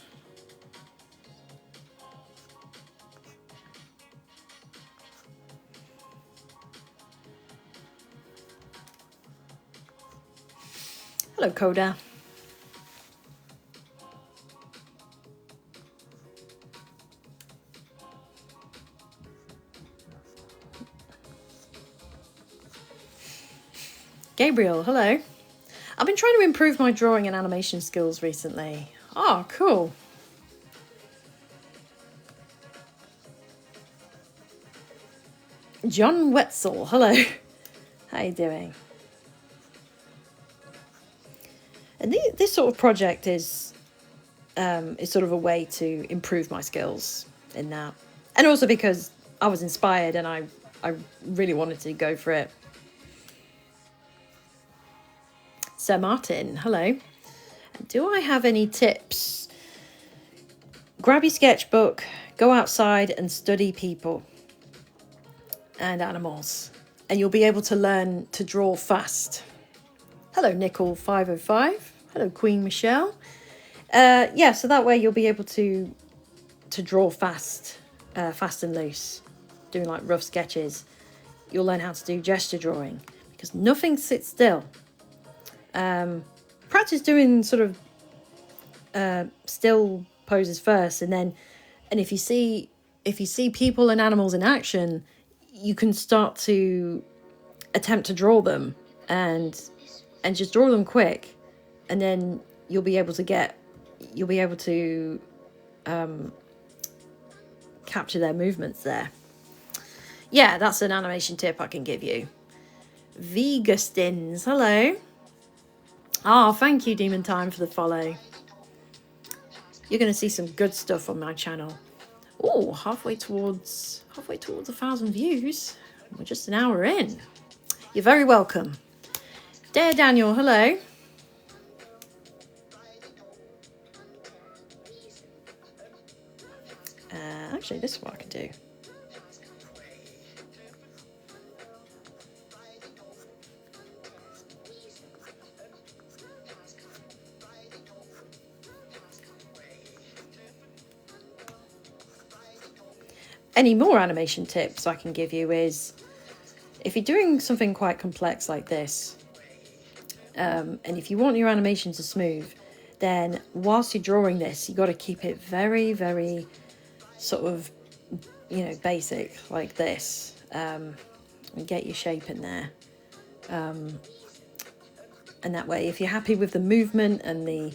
Hello, Coda. Gabriel, hello. I've been trying to improve my drawing and animation skills recently. Oh, cool. John Wetzel, hello. How you doing? And this sort of project is sort of a way to improve my skills in that. And also because I was inspired and I really wanted to go for it. Sir Martin, hello. Do I have any tips? Grab your sketchbook, go outside and study people and animals, and you'll be able to learn to draw fast. Hello, Nickel505. Hello, Queen Michelle. Yeah, so that way you'll be able to draw fast and loose, doing like rough sketches. You'll learn how to do gesture drawing because nothing sits still. Practice doing sort of still poses first, and if you see people and animals in action, you can start to attempt to draw them and just draw them quick, and then you'll be able to capture their movements there. Yeah, that's an animation tip I can give you. Vegustins, hello. Oh, thank you, Demon Time, for the follow. You're going to see some good stuff on my channel. Oh, halfway towards 1,000 views. We're just an hour in. You're very welcome. Dare Daniel, hello. Actually, this is what I can do. Any more animation tips I can give you is, if you're doing something quite complex like this, and if you want your animation to smooth, then whilst you're drawing this, you've got to keep it very, very sort of, basic like this, and get your shape in there. And that way, if you're happy with the movement and the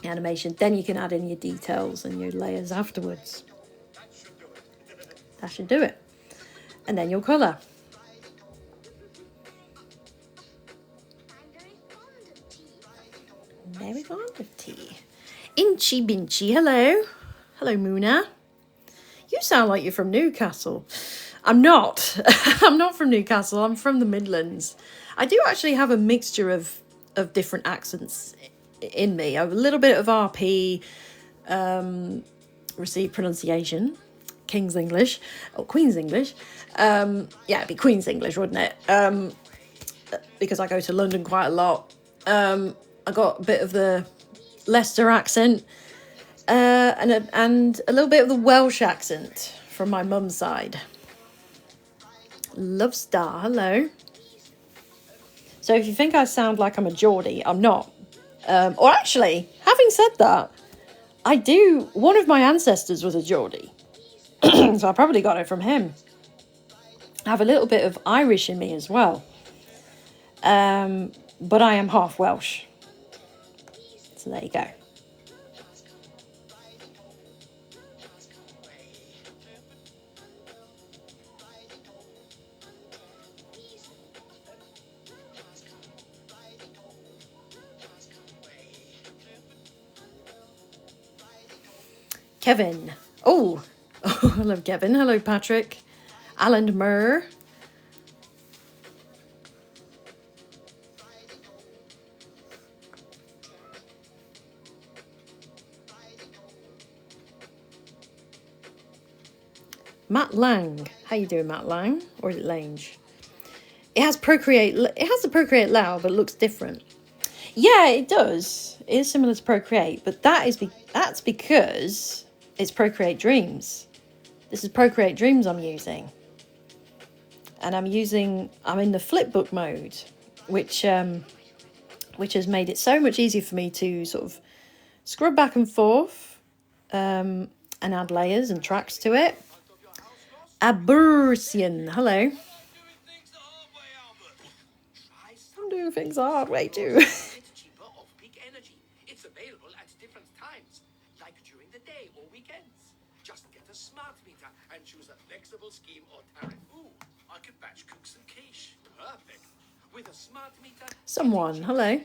animation, then you can add in your details and your layers afterwards. That should do it. And then you'll colour. Very fond of tea. Inchy Binchy, hello. Hello, Moona. You sound like you're from Newcastle. I'm not. I'm not from Newcastle. I'm from the Midlands. I do actually have a mixture of different accents in me. I have a little bit of RP, received pronunciation, King's English, or Queen's English. Yeah, it'd be Queen's English, wouldn't it? Because I go to London quite a lot. I got a bit of the Leicester accent, and a little bit of the Welsh accent from my mum's side. Love Star, hello. So if you think I sound like I'm a Geordie, I'm not. Or actually, having said that, one of my ancestors was a Geordie. So I probably got it from him. I have a little bit of Irish in me as well. But I am half Welsh. So there you go. Kevin. Oh, I love Kevin. Hello, Patrick. Alan Murr. Matt Lang. How you doing, Matt Lang? Or is it Lange? It has Procreate. It has the Procreate Lao, but it looks different. Yeah, it does. It is similar to Procreate, but that's because it's Procreate Dreams. This is Procreate Dreams I'm using. And I'm in the flipbook mode, which which has made it so much easier for me to sort of scrub back and forth and add layers and tracks to it. Abersion, hello. I'm doing things the hard way too. It's cheaper off-peak energy. It's available at different times, like during the day or weekends. Just get a smart meter and choose a flexible scheme or tariff. Ooh, I could batch cook some quiche. Perfect. With a smart meter. Someone, hello.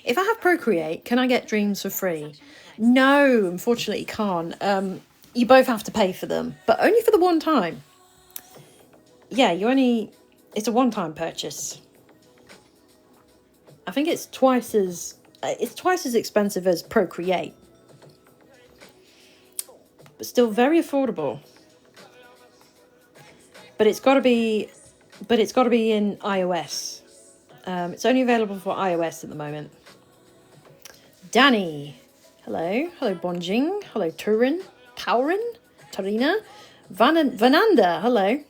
If I have Procreate, can I get Dreams for free? No, unfortunately you can't. You both have to pay for them, but only for the one time. Yeah, it's a one-time purchase. I think it's twice as expensive as Procreate, but still very affordable. But it's got to be in iOS. It's only available for iOS at the moment. Danny, hello, Bonjing, hello, Taurin, Tarina, Vananda, hello.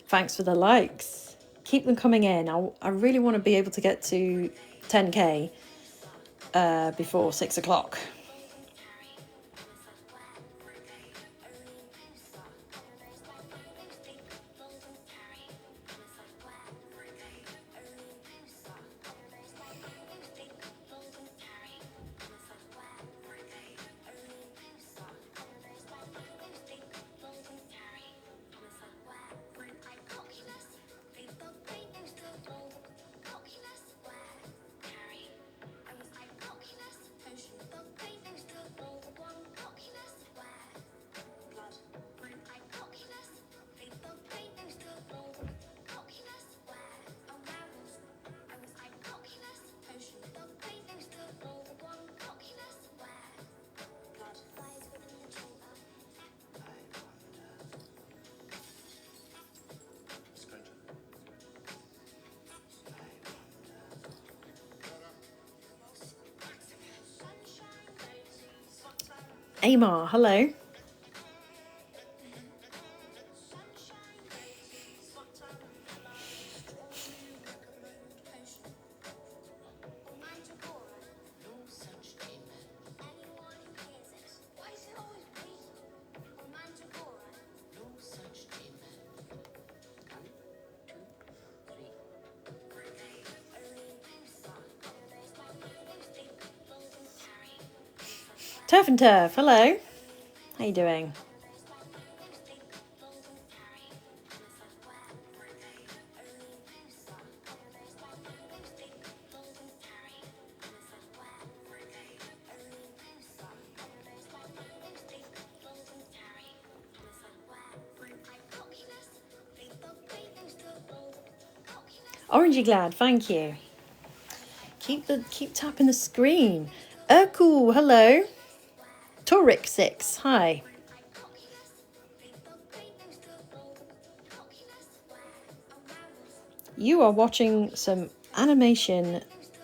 Thanks for the likes. Keep them coming in. I really want to be able to get to 10k before 6 o'clock. Amar, hello. Turf and Turf, hello. How you doing? Orangey Glad, thank you. Keep tapping the screen. Urkel, hello. Torix6, hi. You are watching some animation.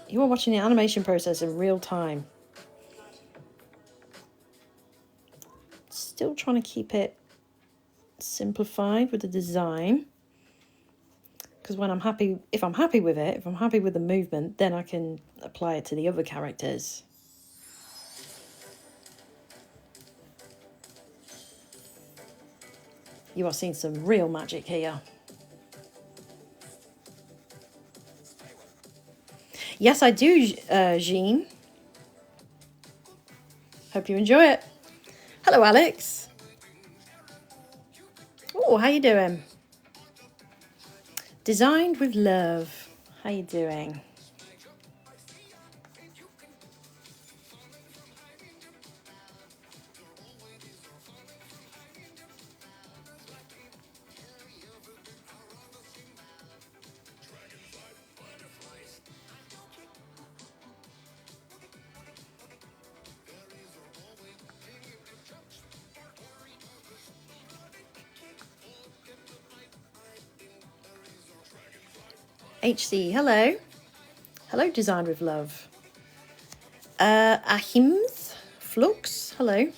You are watching the animation process in real time. Still trying to keep it simplified with the design. Because when if I'm happy with it, if I'm happy with the movement, then I can apply it to the other characters. You are seeing some real magic here. Yes, I do, Jean. Hope you enjoy it. Hello, Alex. Oh, how you doing? Designed with love. How you doing? HC, hello. Hello, Designed with Love. Ahims, Flux, hello.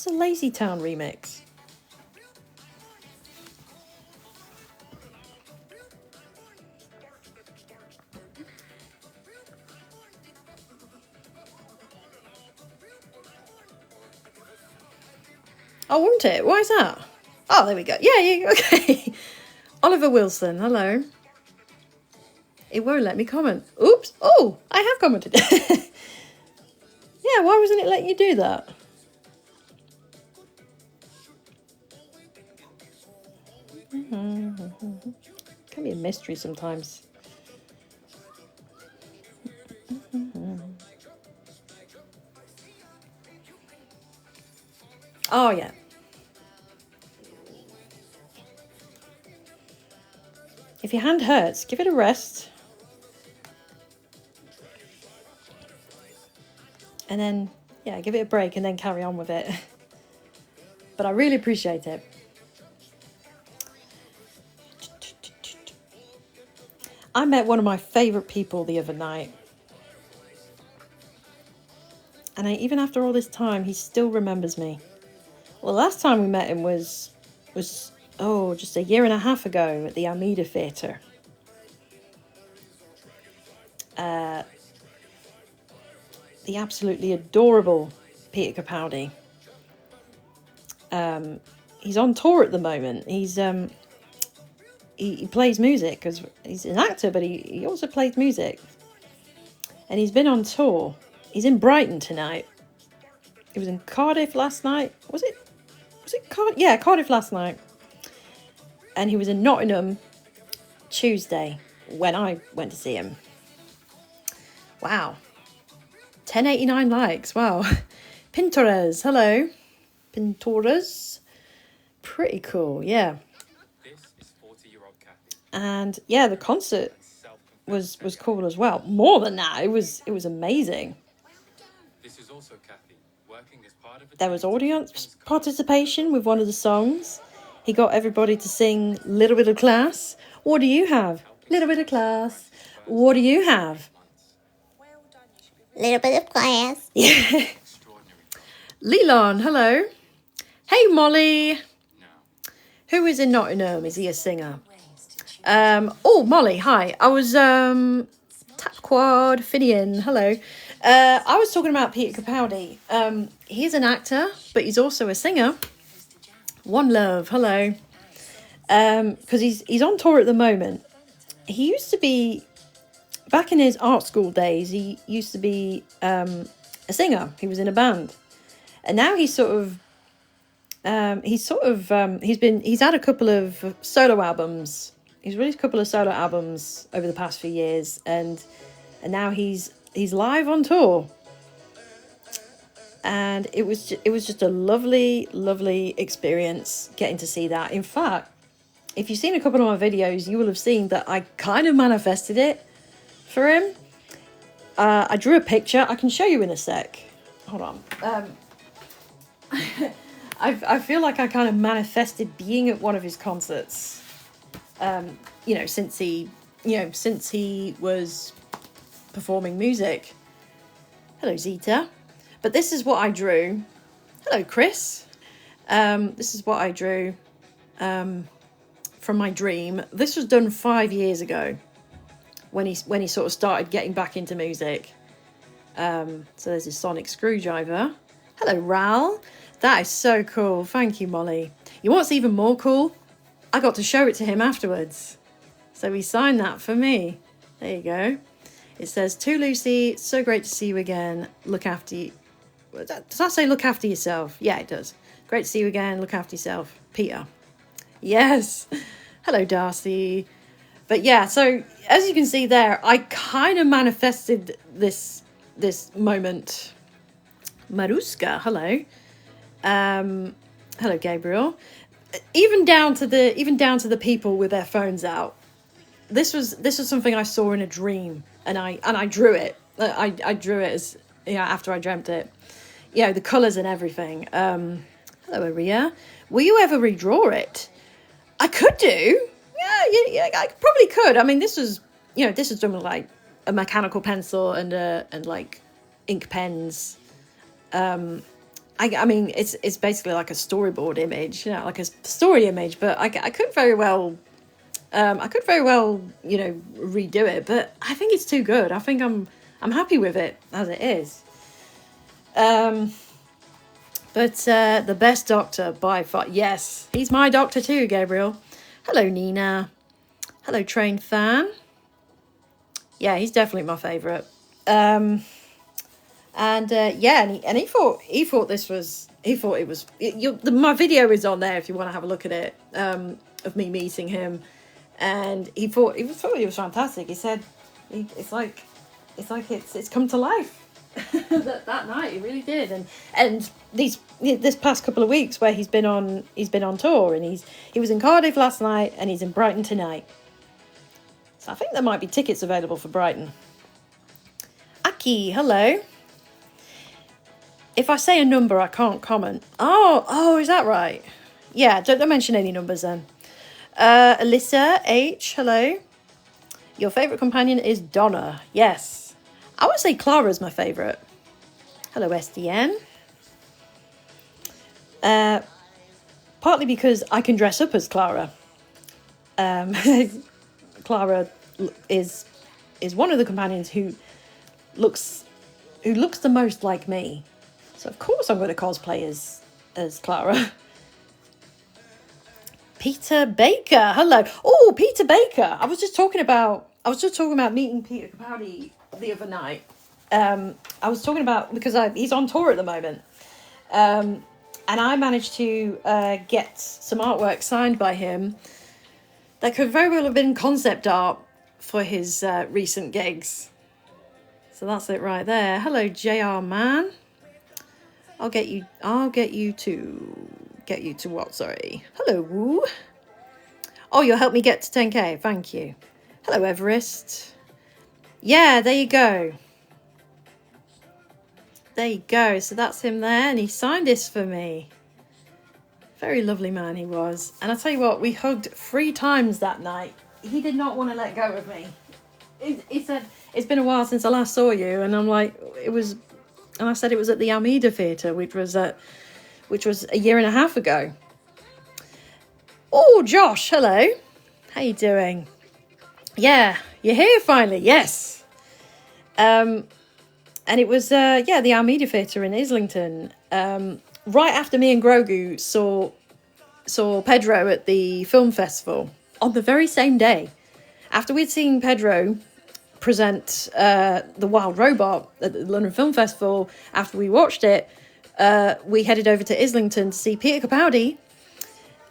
What's a Lazy Town remix? Oh, wouldn't it? Why is that? Oh, there we go. Yeah, okay. Oliver Wilson, hello. It won't let me comment. Oops. Oh, I have commented. Yeah, why wasn't it letting you do that? Can be a mystery sometimes. Oh, yeah. If your hand hurts, give it a rest. And then, yeah, give it a break and then carry on with it. But I really appreciate it. I met one of my favourite people the other night. And even after all this time, he still remembers me. Well, the last time we met him was just a year and a half ago at the Almeida Theatre. The absolutely adorable Peter Capaldi. He's on tour at the moment. He plays music because he's an actor, but he also plays music. And he's been on tour. He's in Brighton tonight. He was in Cardiff last night. Was it Cardiff? Yeah, Cardiff last night. And he was in Nottingham Tuesday when I went to see him. Wow. 1089 likes. Wow. Pintores. Hello. Pintores. Pretty cool. Yeah. This is 40-year-old Kathy. And yeah, the concert was cool as well. More than that, it was amazing. This is also Kathy, working as part of a There was audience participation with one of the songs. He got everybody to sing Little Bit of Class. What do you have? Little Bit of Class. What do you have? Little bit of class. Yeah. extraordinary job. Leland, hello. Hey, Molly. Now, Who is in Nottingham? Is he a singer? Molly, hi. I was, Tapquad Finian, hello. I was talking about Peter Capaldi. He's an actor, but he's also a singer. One Love, hello. Because he's on tour at the moment. He used to be, back in his art school days, he used to be a singer. He was in a band. And now he's had a couple of solo albums. He's released a couple of solo albums over the past few years, and now he's live on tour. And it was just a lovely experience getting to see that. In fact, if you've seen a couple of my videos, you will have seen that I kind of manifested it for him. I drew a picture. I can show you in a sec. Hold on. I feel like I kind of manifested being at one of his concerts. Since he was performing music. Hello, Zita. But this is what I drew. Hello, Chris. This is what I drew from my dream. This was done 5 years ago when he sort of started getting back into music. So there's his sonic screwdriver. Hello, Ral. That is so cool. Thank you, Molly. You know what's even more cool? I got to show it to him afterwards. So he signed that for me. There you go. It says, "To Lucy, so great to see you again. Look after you." Does that say look after yourself? Yeah, it does. Great to see you again. Look after yourself. Peter. Yes. Hello, Darcy. But yeah, so as you can see there, I kind of manifested this moment. Maruska, hello. Hello, Gabriel. Even down to the people with their phones out. This was something I saw in a dream, and I drew it. I drew it as after I dreamt it. The colours and everything. Hello, Aria. Will you ever redraw it? I could do. Yeah, I probably could. I mean, this was done with like a mechanical pencil and like ink pens. I mean, it's basically like a storyboard image, like a story image. But I could very well, redo it. But I think it's too good. I think I'm happy with it as it is. But the best doctor by far, yes, he's my doctor too, Gabriel. Hello, Nina. Hello, trained fan. Yeah, he's definitely my favourite. And he thought this was, my video is on there if you want to have a look at it, of me meeting him, and he thought it was fantastic. He said it's come to life. that night he really did. And this past couple of weeks where he's been on tour, and he was in Cardiff last night and he's in Brighton tonight. So I think there might be tickets available for Brighton. Aki, hello. If I say a number, I can't comment. Oh, is that right? Yeah, don't mention any numbers then. Alyssa H, hello. Your favourite companion is Donna. Yes. I would say Clara's my favourite. Hello, SDN. Partly because I can dress up as Clara. Clara is one of the companions who looks the most like me. So of course I'm going to cosplay as Clara. Peter Baker, hello. Oh, Peter Baker. I was just talking about meeting Peter Capaldi the other night. I was talking about, because he's on tour at the moment. And I managed to get some artwork signed by him that could very well have been concept art for his recent gigs. So that's it right there. Hello, JR man. I'll get you to what? Sorry. Hello, Woo. Oh, you'll help me get to 10k. Thank you. Hello, Everest. Yeah, there you go. There you go. So that's him there, and he signed this for me. Very lovely man he was. And I tell you what, we hugged 3 times that night. He did not want to let go of me. He said, it's been a while since I last saw you. And I'm like, and I said it was at the Almeida Theatre, which was a year and a half ago. Oh, Josh, hello. How you doing? Yeah, you're here finally. Yes. And it was, the Almeida Theatre in Islington. Right after me and Grogu saw Pedro at the film festival on the very same day. After we'd seen Pedro present The Wild Robot at the London Film Festival, after we watched it, we headed over to Islington to see Peter Capaldi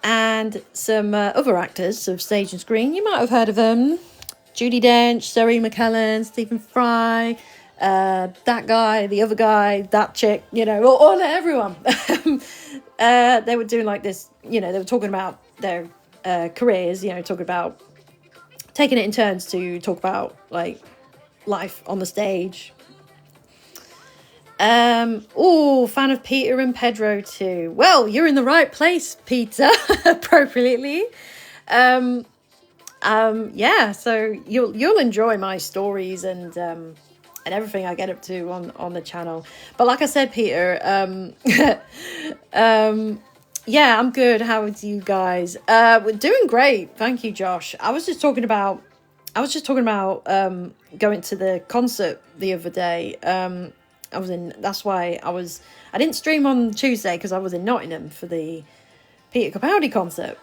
and some other actors of stage and screen. You might have heard of them. Judi Dench, Zoe McKellen, Stephen Fry, that guy, the other guy, that chick, all everyone. They were doing like this, they were talking about their careers, talking about taking it in turns to talk about like life on the stage. Fan of Peter and Pedro too. Well, you're in the right place, Peter, appropriately. So you'll enjoy my stories and everything I get up to on the channel. But like I said, Peter, I'm good. How are you guys? We're doing great. Thank you, Josh. I was just talking about going to the concert the other day. I didn't stream on Tuesday because I was in Nottingham for the Peter Capaldi concert.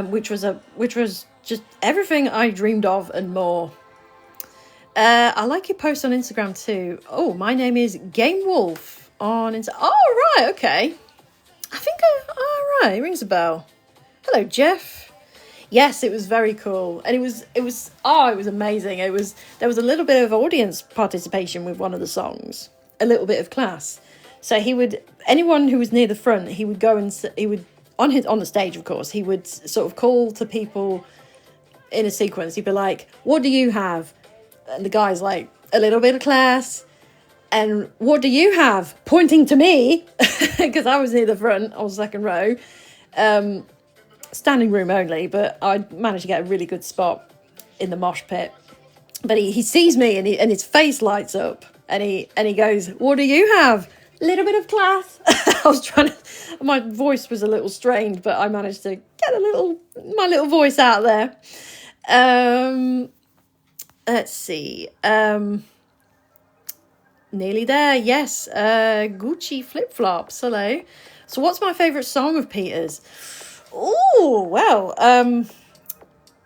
Which was just everything I dreamed of and more. I like your post on Instagram too. Oh, my name is Game Wolf on Instagram. Oh, right, okay. I think it rings a bell. Hello, Jeff. Yes, it was very cool, and it was amazing. There was a little bit of audience participation with one of the songs, a little bit of class. So anyone who was near the front, he would go and he would. On the stage, of course, he would sort of call to people in a sequence. He'd be like, what do you have? And the guy's like, a little bit of class. And what do you have? Pointing to me, because I was near the front, I was second row. Standing room only, but I managed to get a really good spot in the mosh pit. But he sees me and his face lights up. And he goes, what do you have? Little bit of class. I was trying to, my voice was a little strained, but I managed to get my little voice out there. Let's see. Nearly there. Yes. Gucci flip-flops. Hello. So what's my favourite song of Peter's? Oh, well,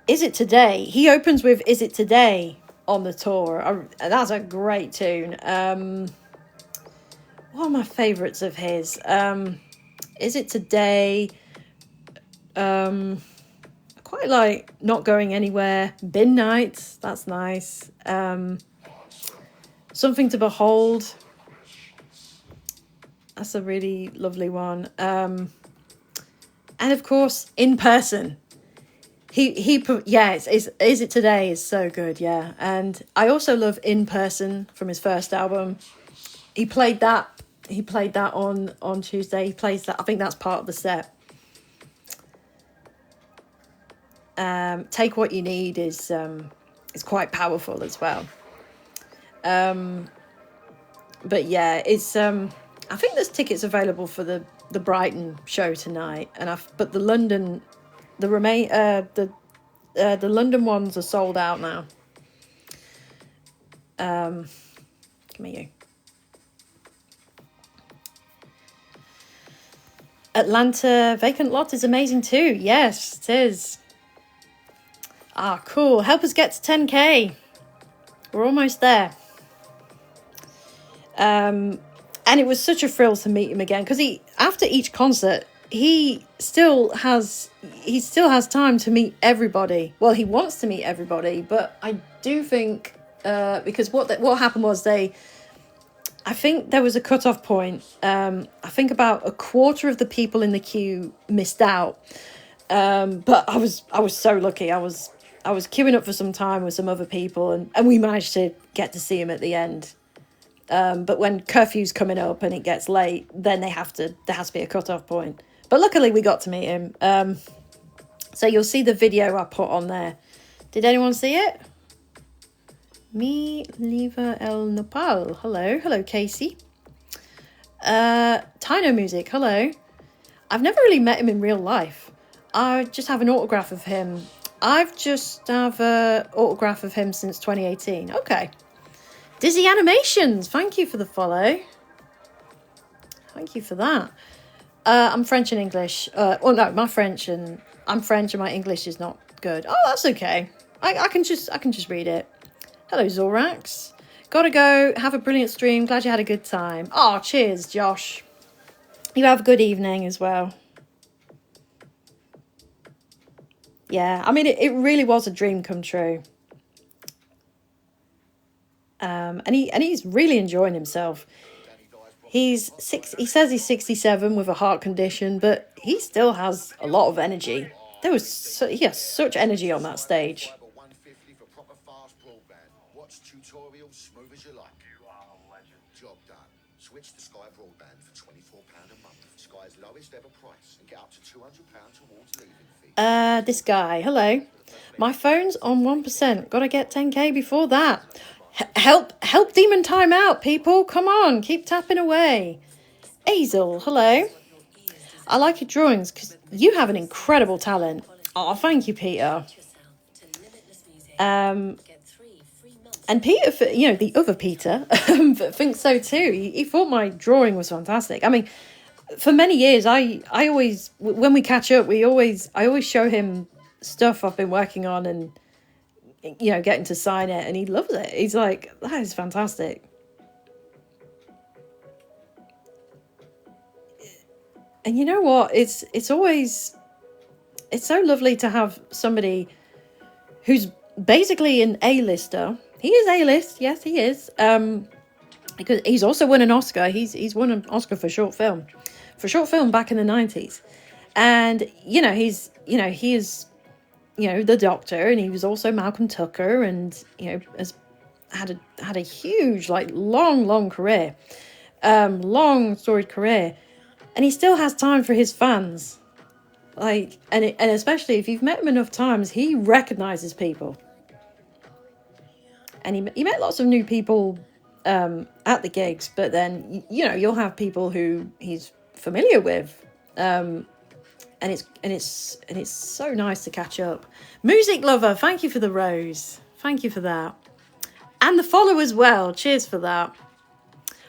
Is It Today? He opens with Is It Today on the tour. That's a great tune. What are my favourites of his? Is It Today? I quite like Not Going Anywhere. Bin Nights, that's nice. Something to Behold. That's a really lovely one. And of course, In Person. Is It Today is so good, yeah. And I also love In Person from his first album. He played that on Tuesday. He plays that. I think that's part of the set. Take What You Need is quite powerful as well. But yeah, it's I think there's tickets available for the Brighton show tonight, but the London the London ones are sold out now. Come here, you. Atlanta Vacant Lot is amazing too. Yes, it is. Ah, cool. Help us get to 10k. We're almost there. And it was such a thrill to meet him again, because after each concert he still has time to meet everybody. Well, he wants to meet everybody, but I do think because what happened was I think there was a cut-off point. I think about a quarter of the people in the queue missed out. But I was so lucky. I was queuing up for some time with some other people, and we managed to get to see him at the end. But when curfew's coming up and it gets late, then there has to be a cut-off point. But luckily we got to meet him. So you'll see the video I put on there. Did anyone see it? Me Liva El Nopal. Hello Casey. Tino Music. Hello. I've never really met him in real life. I just have an autograph of him. I've just have an autograph of him since 2018. Okay. Dizzy Animations. Thank you for the follow. Thank you for that. I'm French and English. No, I'm French and my English is not good. Oh, that's okay. I can just read it. Hello, Zorax. Gotta go. Have a brilliant stream. Glad you had a good time. Oh, cheers, Josh. You have a good evening as well. Yeah, I mean, it really was a dream come true. And he's really enjoying himself. He says he's 67 with a heart condition, but he still has a lot of energy. He has such energy on that stage. Job done. Switch to Sky Broadband for £24 a month. Sky's lowest ever price, and get up to £200 towards leaving fee. This guy, hello. My phone's on 1%. Gotta get 10k before that. Help Demon Time out, people. Come on, keep tapping away. Hazel, hello. I like your drawings because you have an incredible talent. Oh, thank you, Peter. And Peter, the other Peter, thinks so too. He thought my drawing was fantastic. I mean, for many years, I always, when we catch up, I always show him stuff I've been working on and, getting to sign it, and he loves it. He's like, that is fantastic. And you know what? It's so lovely to have somebody who's basically an A-lister. He is A-list, yes, he is. Because he's also won an Oscar. He's won an Oscar for short film back in the 90s. And he is the Doctor, and he was also Malcolm Tucker, and has had a huge, long career, long storied career, and he still has time for his fans. And especially if you've met him enough times, he recognizes people. And he met lots of new people at the gigs, but then you'll have people who he's familiar with, and it's so nice to catch up. Music lover, thank you for the rose, thank you for that, and the follow as well. Cheers for that.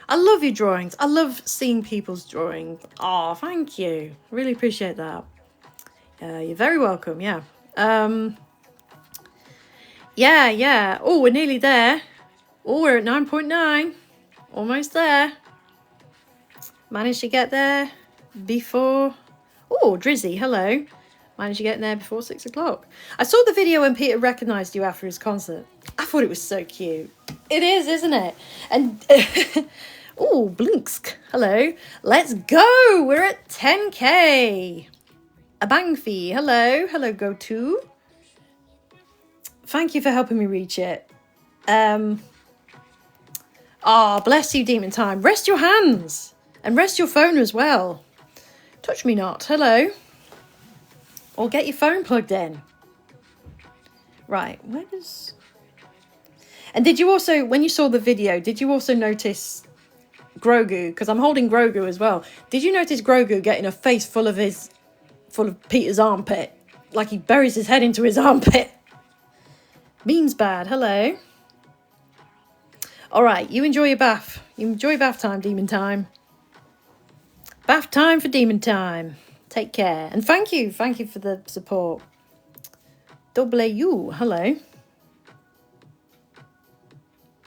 I love your drawings. I love seeing people's drawings. Oh, thank you. Really appreciate that. You're very welcome. Yeah. Yeah. Oh, we're nearly there. Oh, we're at 9.9. Almost there. Managed to get there before... Oh, Drizzy, hello. Managed to get there before 6 o'clock. I saw the video when Peter recognised you after his concert. I thought it was so cute. It is, isn't it? And... oh, Blinksk, hello. Let's go. We're at 10k. A bang fee, hello. Hello, go-to. Thank you for helping me reach it. Bless you, Demon Time. Rest your hands. And rest your phone as well. Touch me not. Hello. Or get your phone plugged in. Right. Where does... And did you also, when you saw the video, did you also notice Grogu? Because I'm holding Grogu as well. Did you notice Grogu getting a face full of Peter's armpit? Like he buries his head into his armpit. Meme's bad. Hello. All right. You enjoy your bath. You enjoy bath time, Demon Time. Bath time for Demon Time. Take care. And thank you. Thank you for the support. Double AU. Hello.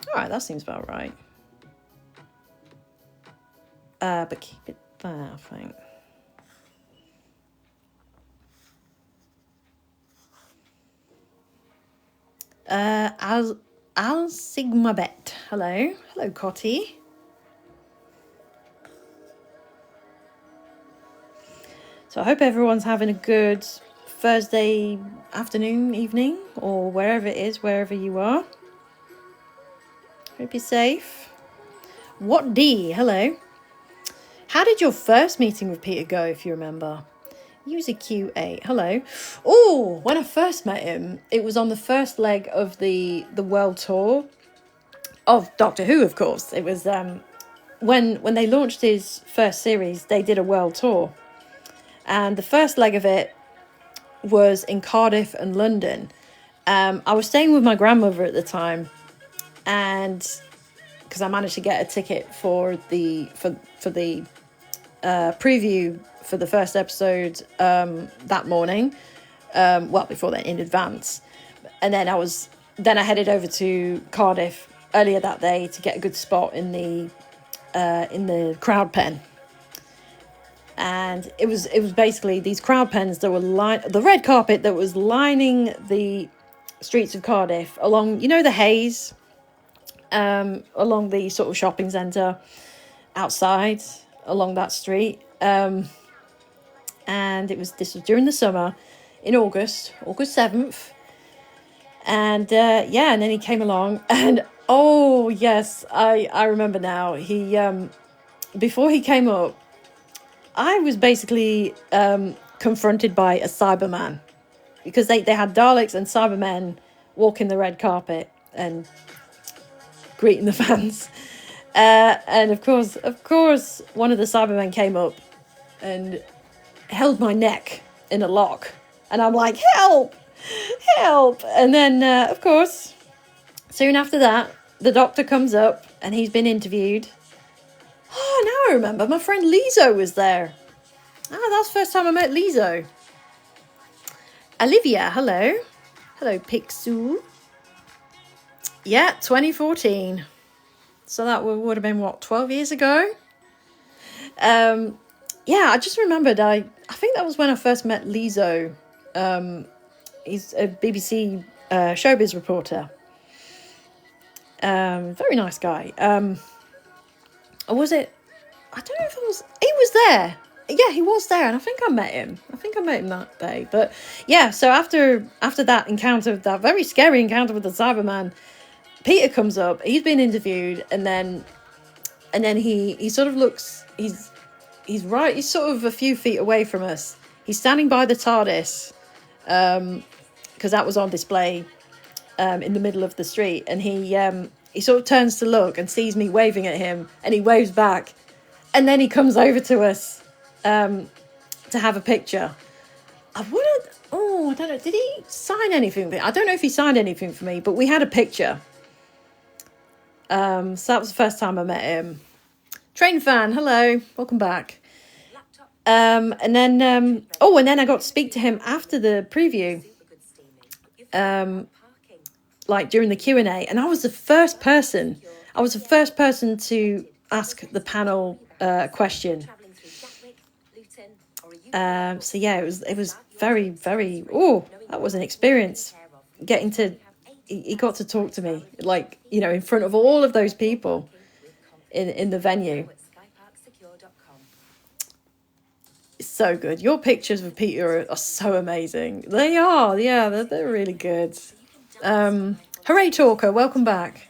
All right. That seems about right. But keep it there, I think. Al Sigma Bet. Hello. Hello, Cotty. So I hope everyone's having a good Thursday afternoon, evening, or wherever it is, wherever you are. Hope you're safe. What D? Hello. How did your first meeting with Peter go, if you remember? User Q8. Hello. Oh, when I first met him, it was on the first leg of the world tour of Doctor Who, of course. It was when they launched his first series, they did a world tour. And the first leg of it was in Cardiff and London. I was staying with my grandmother at the time, and because I managed to get a ticket for the preview for the first episode that morning, before then, in advance. And then I headed over to Cardiff earlier that day to get a good spot in the crowd pen. And it was basically these crowd pens that were the red carpet that was lining the streets of Cardiff along, the Hayes, along the sort of shopping centre outside along that street. And this was during the summer in August 7th. And and then he came along, and oh yes, I remember now. He before he came up, I was basically confronted by a Cyberman, because they had Daleks and Cybermen walking the red carpet and greeting the fans. And of course, one of the Cybermen came up and held my neck in a lock. And I'm like, help! And then, of course, soon after that, the Doctor comes up and he's been interviewed. Oh, now I remember. My friend Lizo was there. That's the first time I met Lizo. Olivia, hello. Hello, Pixu. Yeah, 2014. So that would have been, 12 years ago? I just remembered, I think that was when I first met Lizo. He's a BBC showbiz reporter. Very nice guy. Or was it? I don't know if it was. He was there. Yeah, he was there, and I think I met him. That day. But yeah, so after that encounter, that very scary encounter with the Cyberman, Peter comes up. He's been interviewed, and then he sort of looks. He's sort of a few feet away from us. He's standing by the TARDIS, because that was on display, in the middle of the street, and he he sort of turns to look and sees me waving at him, and he waves back, and then he comes over to us to have a picture. I don't know, did he sign anything? I don't know if he signed anything for me, but we had a picture. So that was the first time I met him. Train fan, hello, welcome back. And then I got to speak to him after the preview, like during the Q&A, and I was the first person to ask the panel question. So yeah, it was very, very, that was an experience, getting to, he got to talk to me, like, you know, in front of all of those people in the venue. It's so good. Your pictures of Peter are so amazing. They are, yeah, they're really good. Hooray Talker, welcome back.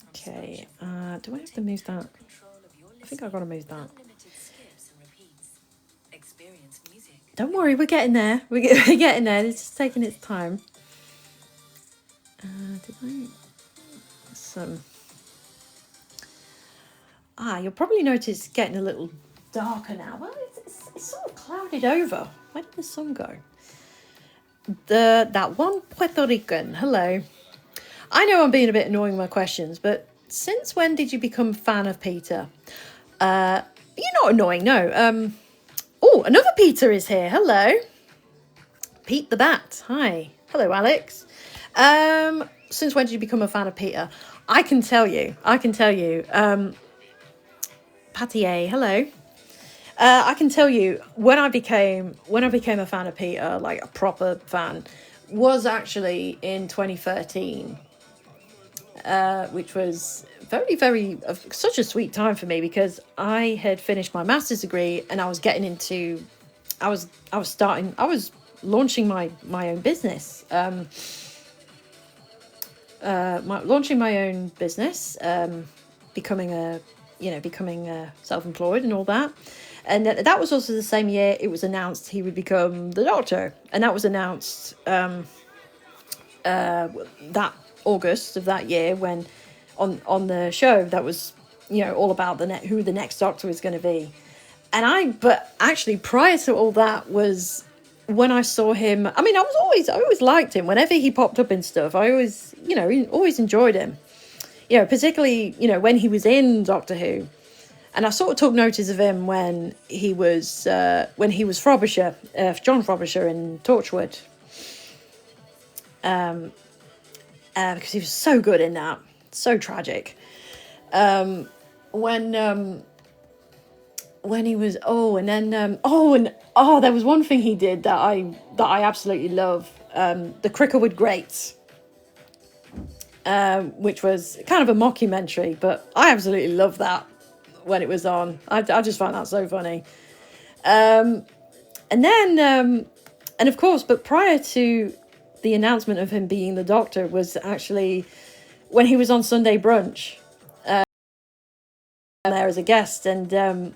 Okay, do I have to move that? I think I've got to move that. Don't worry, we're getting there. We're getting there. It's just taking its time. You'll probably notice it's getting a little darker now. Well, it's sort of clouded over. Where did the sun go? That one Puerto Rican. Hello. I know I'm being a bit annoying with my questions, but since when did you become a fan of Peter? You're not annoying, no. Another Peter is here. Hello. Pete the Bat. Hi. Hello, Alex. Since when did you become a fan of Peter? I can tell you. Patty A, hello. I can tell you when I became a fan of Peter, like a proper fan, was actually in 2013, which was very, very such a sweet time for me, because I had finished my master's degree and I was getting into, I was launching my own business, becoming self-employed and all that. And that was also the same year it was announced he would become the Doctor, and that was announced that August of that year, when on the show that was, you know, all about who the next Doctor was going to be. But actually prior to all that was when I saw him. I mean, I always liked him whenever he popped up in stuff. I always enjoyed him, you know, particularly, you know, when he was in Doctor Who. And I sort of took notice of him when he was Frobisher, John Frobisher in Torchwood, because he was so good in that, so tragic. When he was there was one thing he did that I absolutely love, the Cricklewood Greats, which was kind of a mockumentary, but I absolutely loved that when it was on. I just found that so funny. And of course, but prior to the announcement of him being the Doctor was actually when he was on Sunday Brunch, there as a guest, and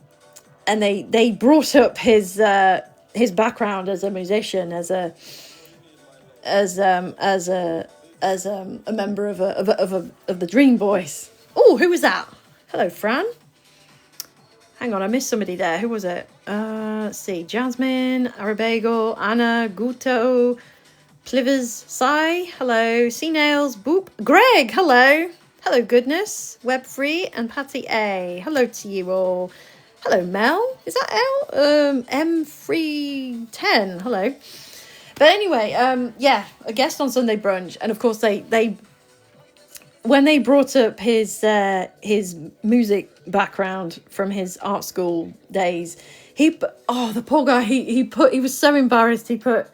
they brought up his background as a musician, as a member of the Dream Boys. Oh, who was that? Hello, Fran. Hang on, I missed somebody there. Who was it? Let's see. Jasmine, Arabago, Anna, Guto, Plivers, Sai, hello. Sea Nails, Boop, Greg, hello. Hello, Goodness, Web Free, and Patty A. Hello to you all. Hello, Mel. Is that L? M310. Hello. But anyway, a guest on Sunday Brunch, and of course they when they brought up his music background from his art school days, the poor guy, he was so embarrassed. He put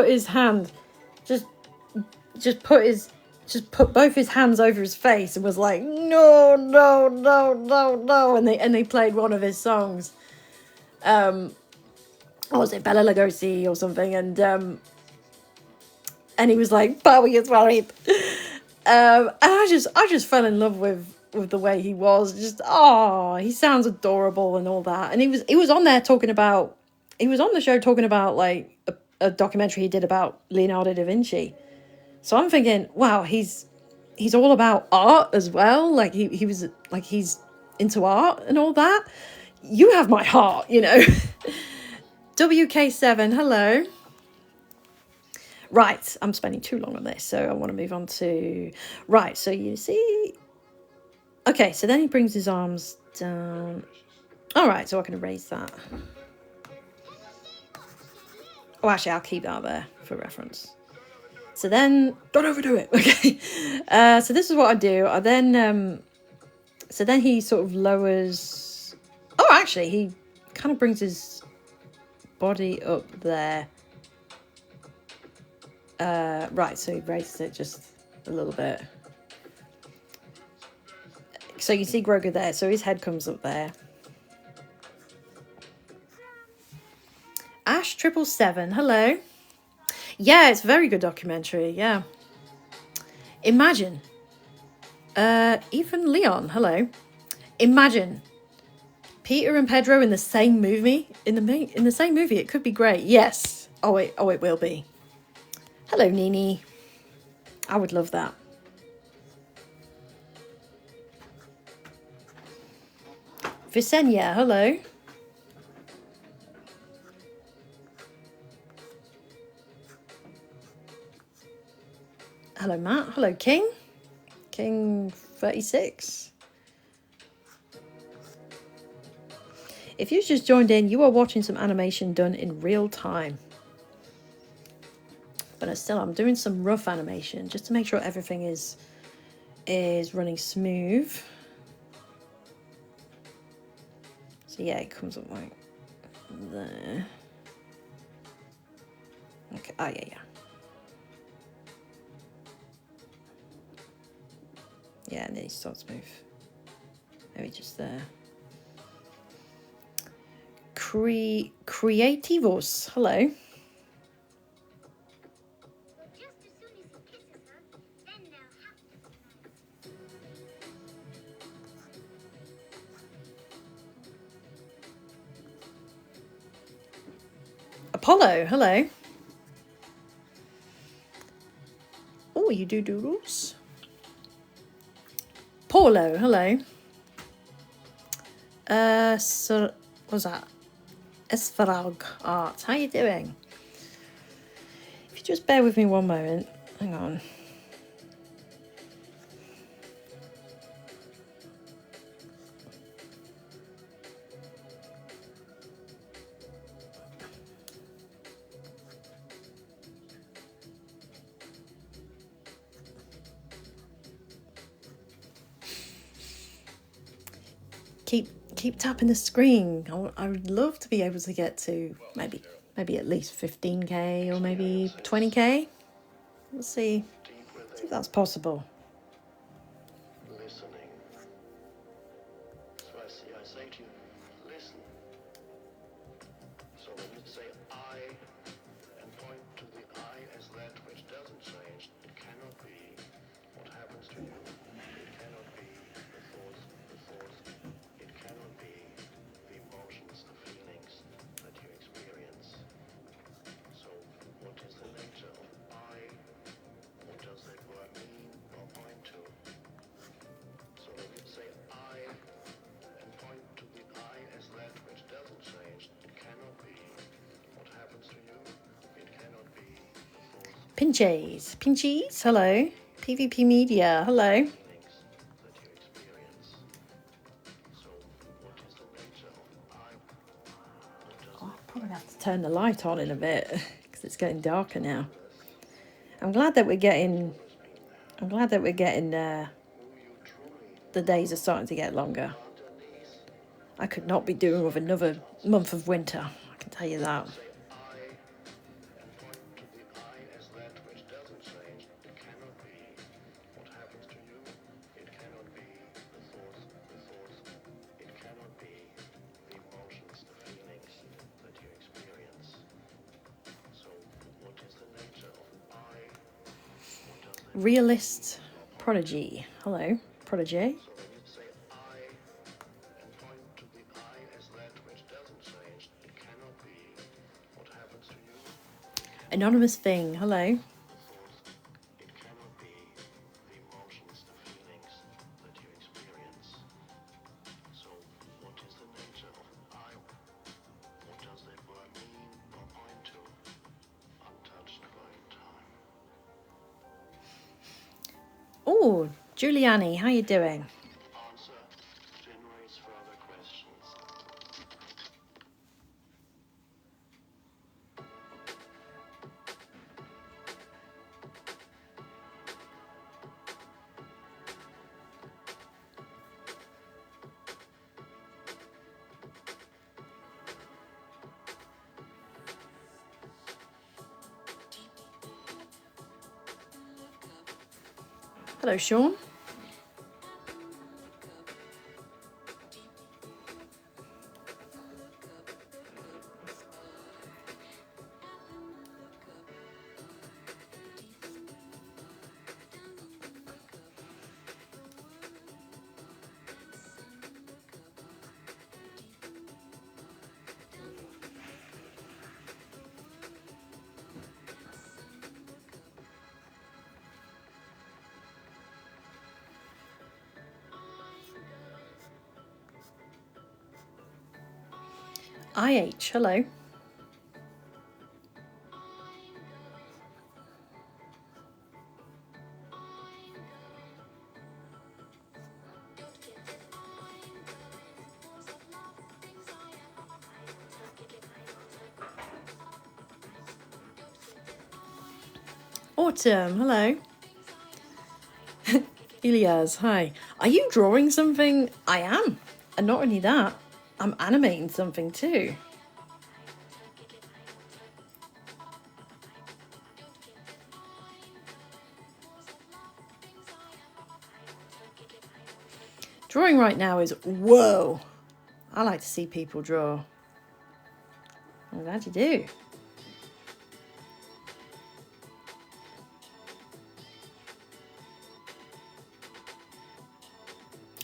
his hand, just put both his hands over his face and was like, no, and they played one of his songs. Or was it Bela Lugosi or something? And he was like, Bowie is worried. And I just fell in love with the way he was. Just, he sounds adorable and all that. And he was on there talking about, he was on the show talking about like a documentary he did about Leonardo da Vinci, So I'm thinking, wow, he's all about art as well. Like he was like he's into art and all that. You have my heart, you know. WK7, hello. Right, I'm spending too long on this, so I want to move on to... Right, so you see... Okay, so then he brings his arms down. All right, so I can erase that. Oh, actually, I'll keep that there for reference. So then... Don't overdo it, okay. So this is what I do. I then... So then he sort of lowers... Oh, actually, he kind of brings his body up there. Right, so he raises it just a little bit. So you see Grogu there, so his head comes up there. Ash 777, hello. Yeah, it's a very good documentary, yeah. Imagine. Even Leon, hello. Imagine Peter and Pedro in the same movie. In the same movie, it could be great. Yes. Oh, it will be. Hello, Nini. I would love that. Visenya, hello. Hello, Matt. Hello, King. King 36. If you just joined in, you are watching some animation done in real time. But still, I'm doing some rough animation just to make sure everything is running smooth. So yeah, it comes up like there. Okay. Oh yeah. Yeah, and then he starts to move. Maybe just there. Creativos, hello. Apollo, hello. Oh, you do doodles. Paulo, hello. So what's that? Esfarag Art. How you doing? If you just bear with me one moment. Hang on. Keep tapping the screen. I would love to be able to get to maybe at least 15k or maybe 20k. Let's see if that's possible. Listening. So I say to you, listen. So when you say I and point to the I as that which doesn't change, it cannot be what happens to you. It cannot be the thoughts. It cannot be the emotions, the feelings that you experience. So what is the nature of I? What does that word mean or point to? So when you say I and point to the I as that which doesn't change, it cannot be what happens to you. It cannot be the thoughts. Pinchies, hello. PvP Media, hello. Feelings that you experience. So what is the nature of I? Oh, I'll probably have to turn the light on in a bit because it's getting darker now. I'm glad that we're getting. The days are starting to get longer. I could not be doing with another month of winter. I can tell you that. Realist Prodigy. Hello, Prodigy. Anonymous Thing. Hello. Oh, Giuliani, how you doing? Answer generates further questions. Hello, Sean. IH, hello. Autumn, hello. Ilias, hi. Are you drawing something? I am. And not only that, I'm animating something too. Drawing right now is whoa. I like to see people draw. I'm glad you do.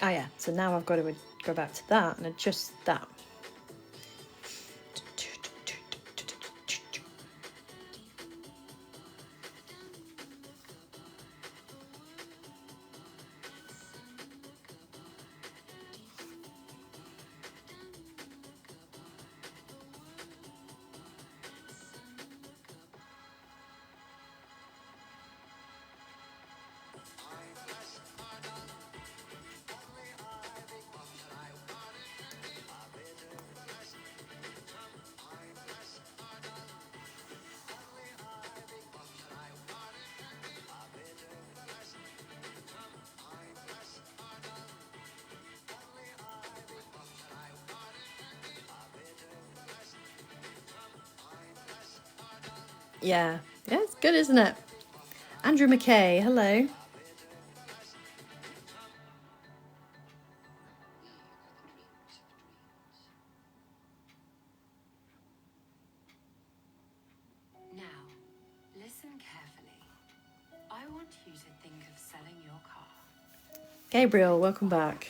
Oh yeah, so now I've got to go back to that and adjust that. Yeah, it's good, isn't it? Andrew McKay, hello. Now, listen carefully. I want you to think of selling your car. Gabriel, welcome back.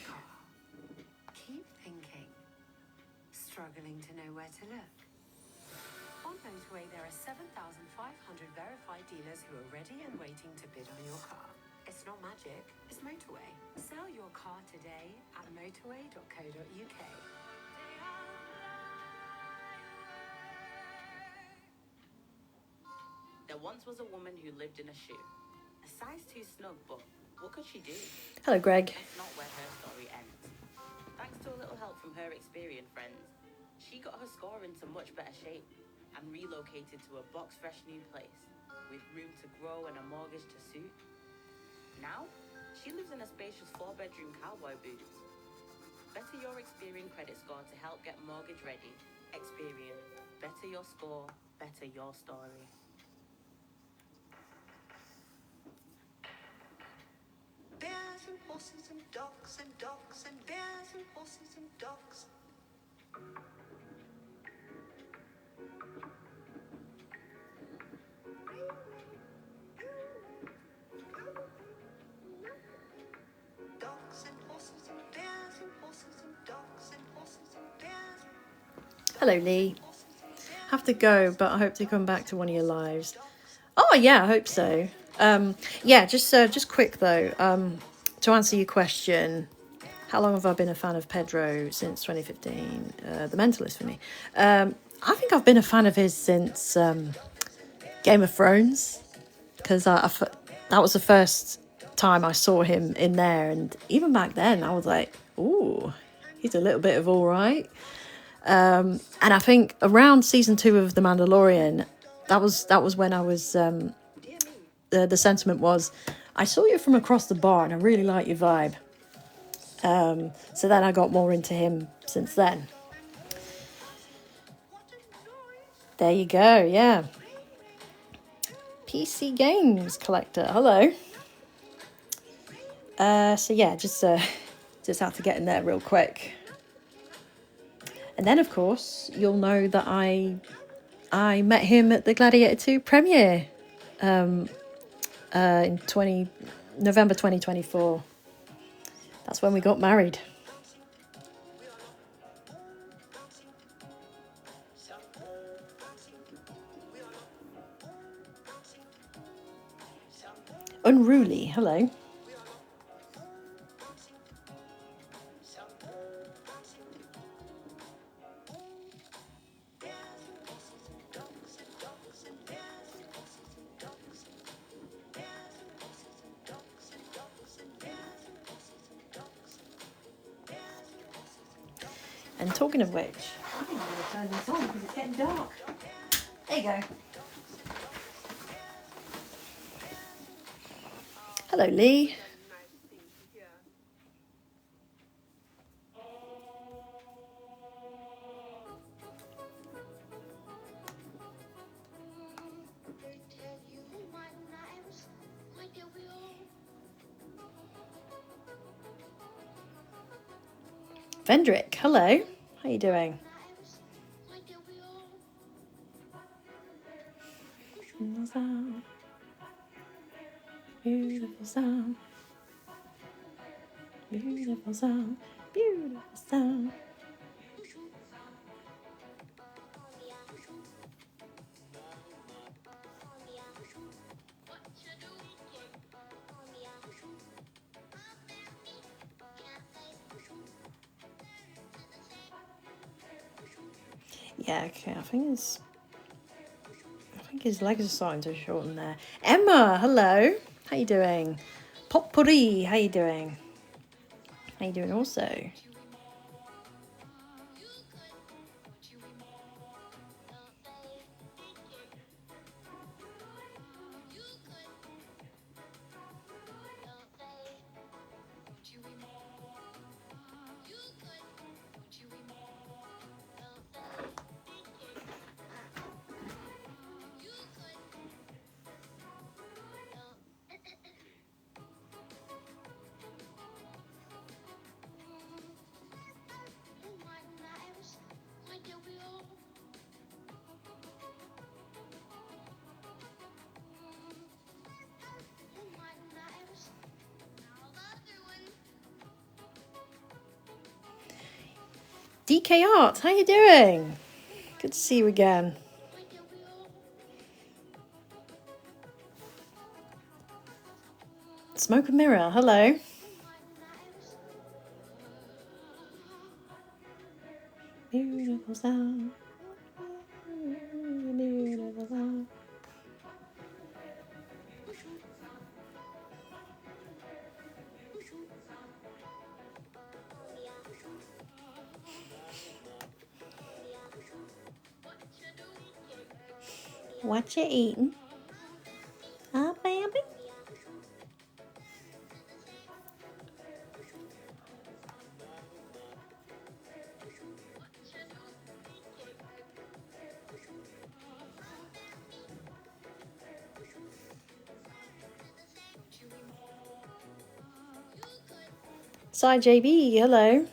Keep thinking. Struggling to know where to look? On Motorway, there are 7,500 verified dealers who are ready and waiting to bid on your car. It's not magic, it's Motorway. Sell your car today at motorway.co.uk. There once was a woman who lived in a shoe. A size too snug, but what could she do? Hello, Greg. That's not where her story ends. Thanks to a little help from her experienced friends, she got her score into much better shape and relocated to a box-fresh new place with room to grow and a mortgage to suit. Now, she lives in a spacious 4-bedroom cowboy booth. Better your Experian credit score to help get mortgage ready. Experian. Better your score, better your story. Bears and horses and dogs and dogs and bears and horses and dogs. Dogs and horses and bears and horses and dogs and horses and bears. Hello, Lee. Have to go, but I hope to come back to one of your lives. Oh yeah, I hope so. Yeah, just quick though. To answer your question, how long have I been a fan of Pedro? Since 2015. The Mentalist for me. I think I've been a fan of his since Game of Thrones, because that was the first time I saw him in there, and even back then I was like, ooh, he's a little bit of all right. And I think around season 2 of The Mandalorian, that was when I was the sentiment was, I saw you from across the bar and I really like your vibe. So then I got more into him since then. There you go, yeah. PC Games Collector, hello. So yeah, just had to get in there real quick. And then of course, you'll know that I met him at the Gladiator 2 premiere in November 2024. That's when we got married. Unruly, hello. And talking of which, I think I'm going to turn this on because it's getting dark. There you go. Hello, Lee. Vendrick, hello. How you doing? Beautiful sound. Beautiful sound. Beautiful sound. Yeah, okay, I think his legs are starting to shorten there. Emma, hello. How you doing? Potpourri, how you doing? How you doing also? DK Art, how you doing? Good to see you again. Smoke and Mirror, hello. Beautiful sound. Beautiful sound. What you eating? Huh, baby? Side JB, hello.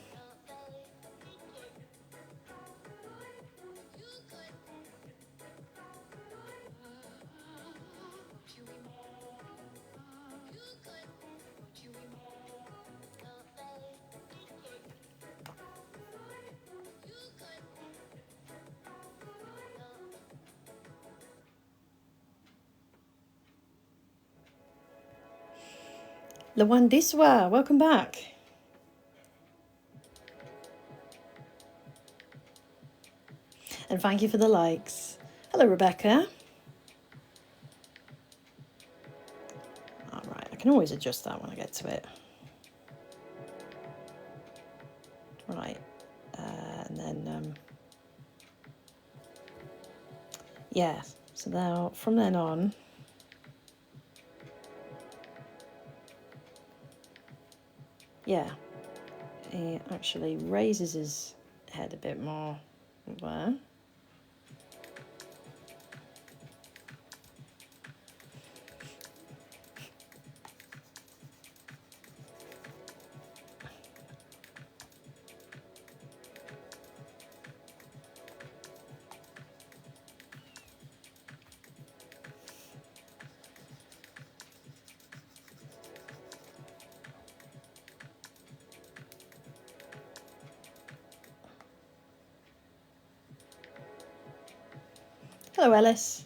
Lawandiswa, welcome back. And thank you for the likes. Hello, Rebecca. All right, I can always adjust that when I get to it. Right, and then yeah, so now from then on, yeah, he actually raises his head a bit more there. Hello, Ellis.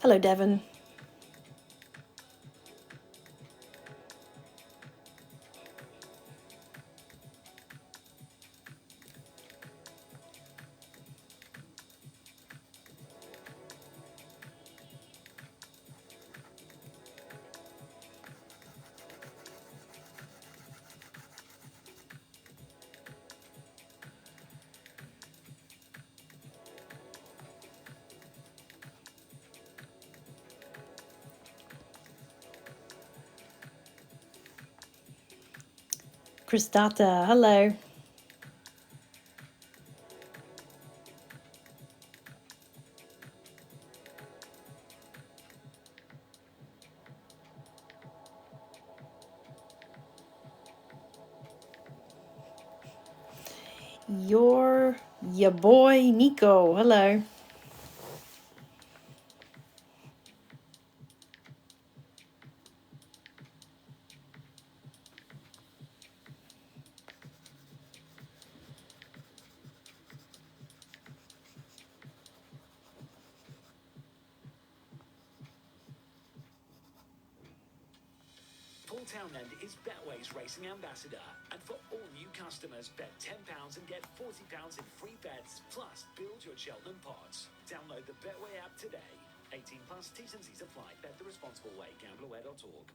Hello, Devon. Christata, hello. You're your boy Nico. Hello. Paul Townend is Betway's racing ambassador, and for all new customers, bet £10 and get £40 in free bets, plus build your Cheltenham pods. Download the Betway app today. 18 plus, T's and C's apply. Bet the responsible way. Gamblerware.org.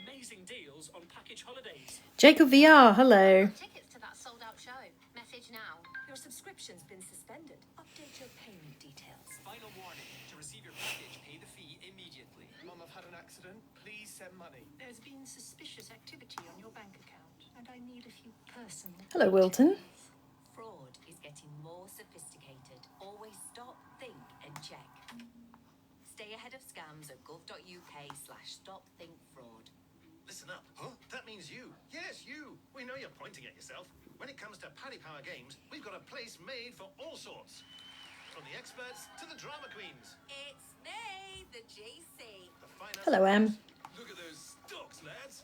Amazing deals on package holidays. Jacob VR, hello. Tickets to that sold-out show. Message now. Your subscription's been suspended. Update your payment details. Final warning. To receive your package, pay the fee immediately. Mum, I've had an accident. Please send money. There's been suspicious activity on your bank account, and I need a few personal Hello, Wilton. Fraud is getting more sophisticated. Always stop, think, and check. Stay ahead of scams at gov.uk/stopthinkfraud. Listen up. Huh? That means you. Yes, you. We know you're pointing at yourself. When it comes to Paddy Power Games, we've got a place made for all sorts. From the experts to the drama queens. It's me, the GC. The finest. Hello, Em. Look at those stocks, lads.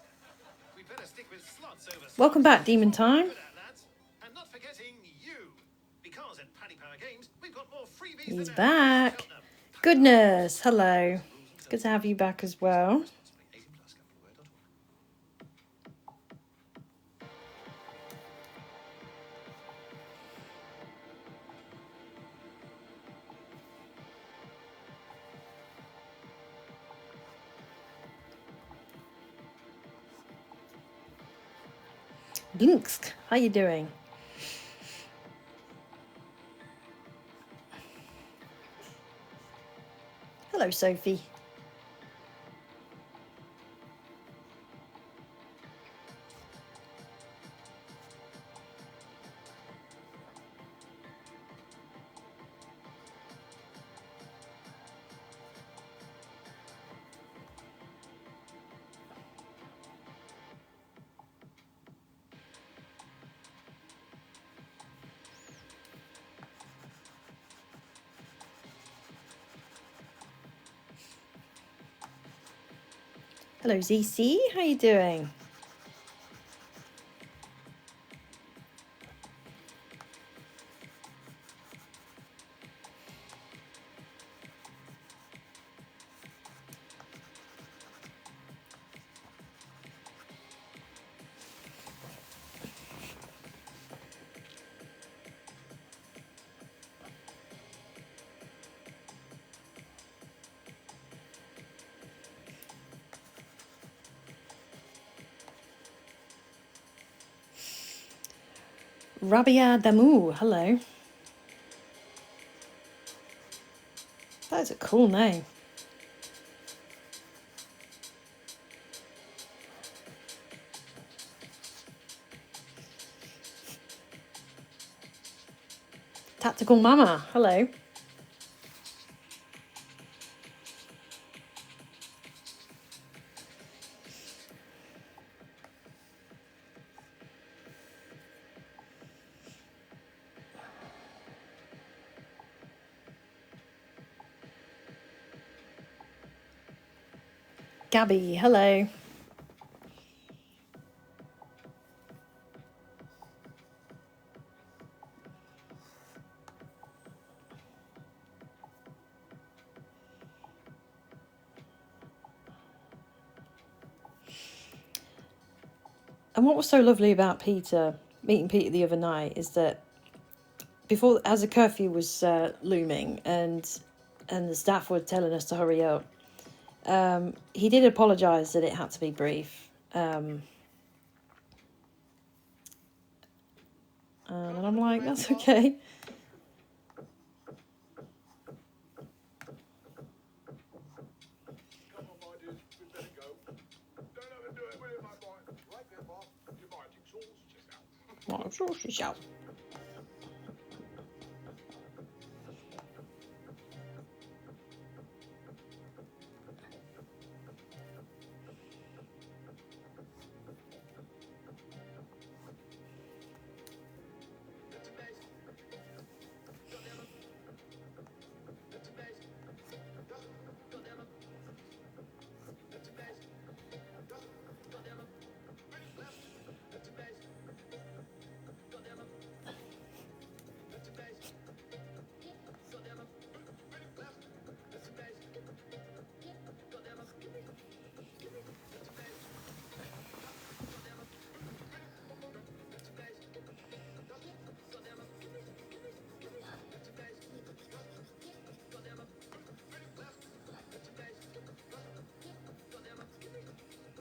We better stick with slots over. Welcome back, Demon Time. Good at, lads. And not forgetting you. Because at Paddy Power Games, we've got more freebies He's than back. Goodness, hello. It's good to have you back as well. Binks, how you doing? Hello, Sophie. Hello, ZC. How you doing? Rabia Damu, hello. That's a cool name. Tactical Mama, hello. Gabby, hello. And what was so lovely about meeting Peter the other night, is that before, as the curfew was looming and the staff were telling us to hurry up, he did apologise that it had to be brief. And I'm like, that's okay. Come on, my dears, we'd better go. Don't overdo it, will you, my boy? Right, Grandpa. You might exhaust yourself. Well, sure, she shall. That's amazing. Goddamn it. That's amazing. Goddamn it. That's amazing. Goddamn it. Left. That's amazing. Goddamn it. That's amazing. Goddamn it. Left. That's amazing. Goddamn it. That's amazing. Goddamn it. That's amazing. Goddamn it. That's amazing. Goddamn it. Left. That's amazing. Goddamn it. That's amazing. Goddamn it. That's amazing. Goddamn it. That's amazing. Goddamn it. Left. That's amazing. Goddamn it. That's amazing. Goddamn it.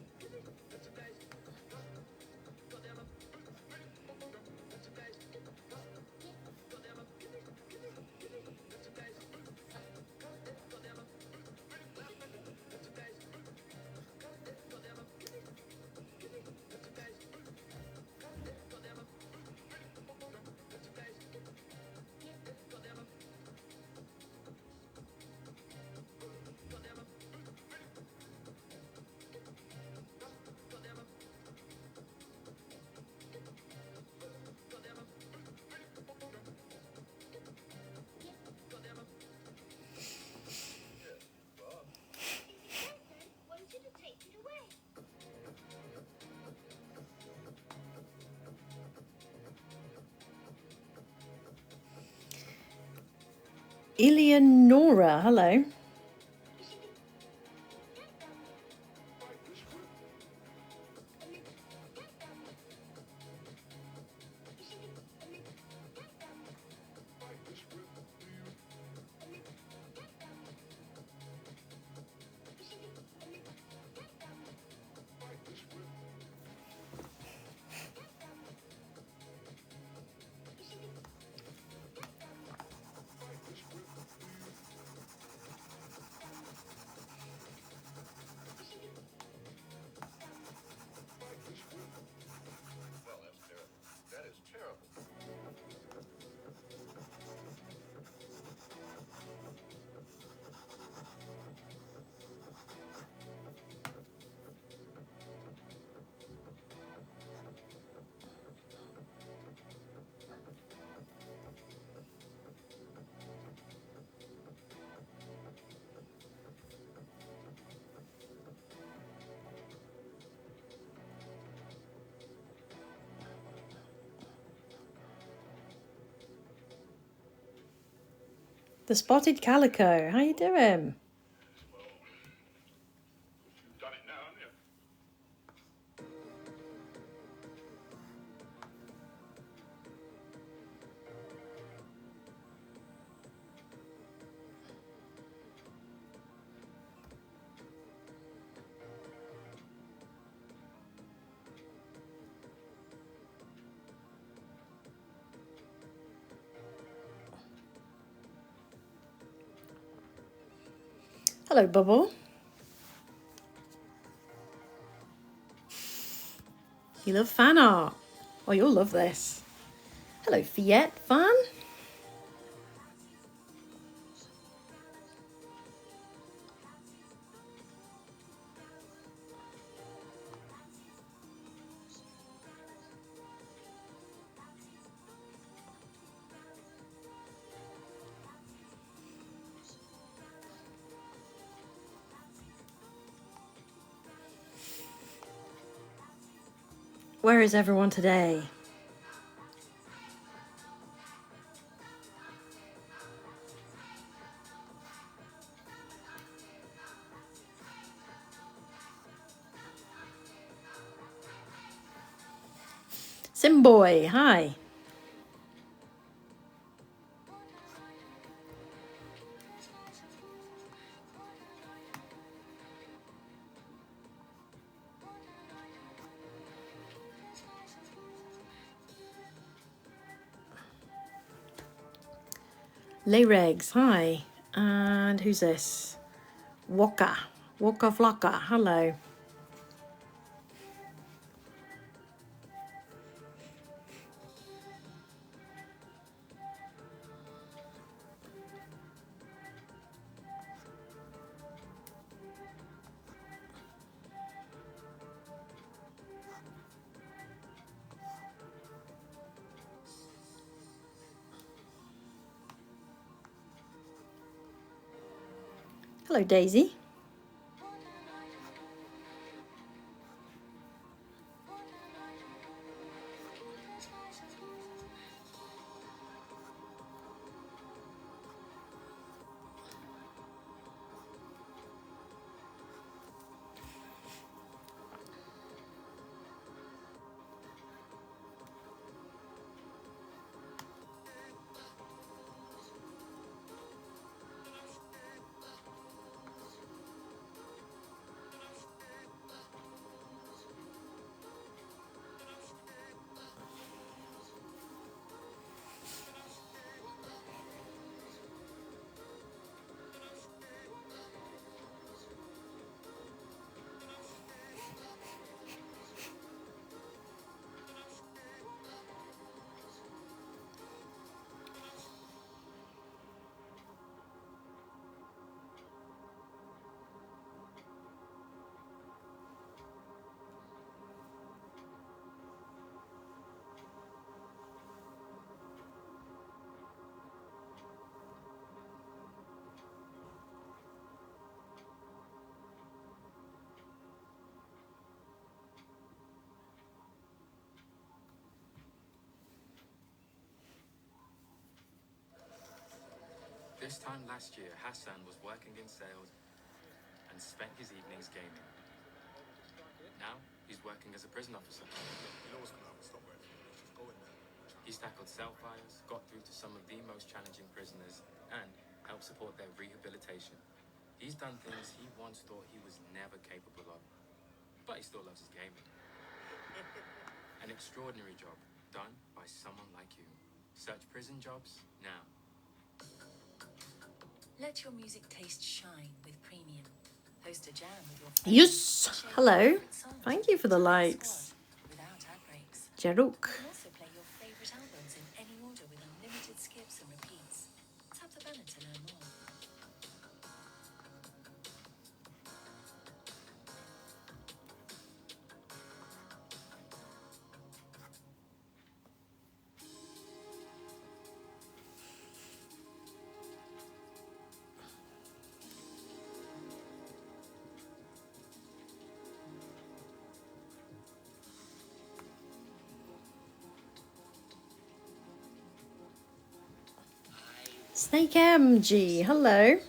That's amazing. Goddamn it. Goddamn it. Goddamn it. Goddamn it. Goddamn it. Wanted to take it away. Eleonora, hello. The spotted calico. How you doing? You've done it now, haven't you? Hello, Bubble. You love fan art. Oh, you'll love this. Hello, Fiat fan. Where is everyone today? Simboy, hi. Regs, hi. And who's this? Waka. Waka Flocka, hello. Hello, Daisy. This time last year, Hassan was working in sales and spent his evenings gaming. Now, he's working as a prison officer. You know what's going to happen. Stop waiting. Just go in there. He's tackled cell fires, got through to some of the most challenging prisoners, and helped support their rehabilitation. He's done things he once thought he was never capable of, but he still loves his gaming. An extraordinary job done by someone like you. Search prison jobs now. Let your music taste shine with premium. Host a jam with your friends. Yes, Share your hello. favourite songs. Thank you for the Try likes. Squad without ad breaks. Jaruk. You can also play your favourite albums in any order with unlimited skips and repeats. Tap the banner to learn more. Snake MG, hello.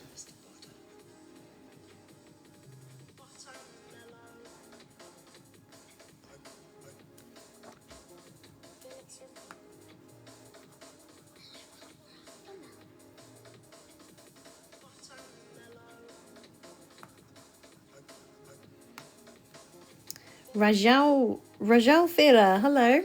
Rajal Fira, hello.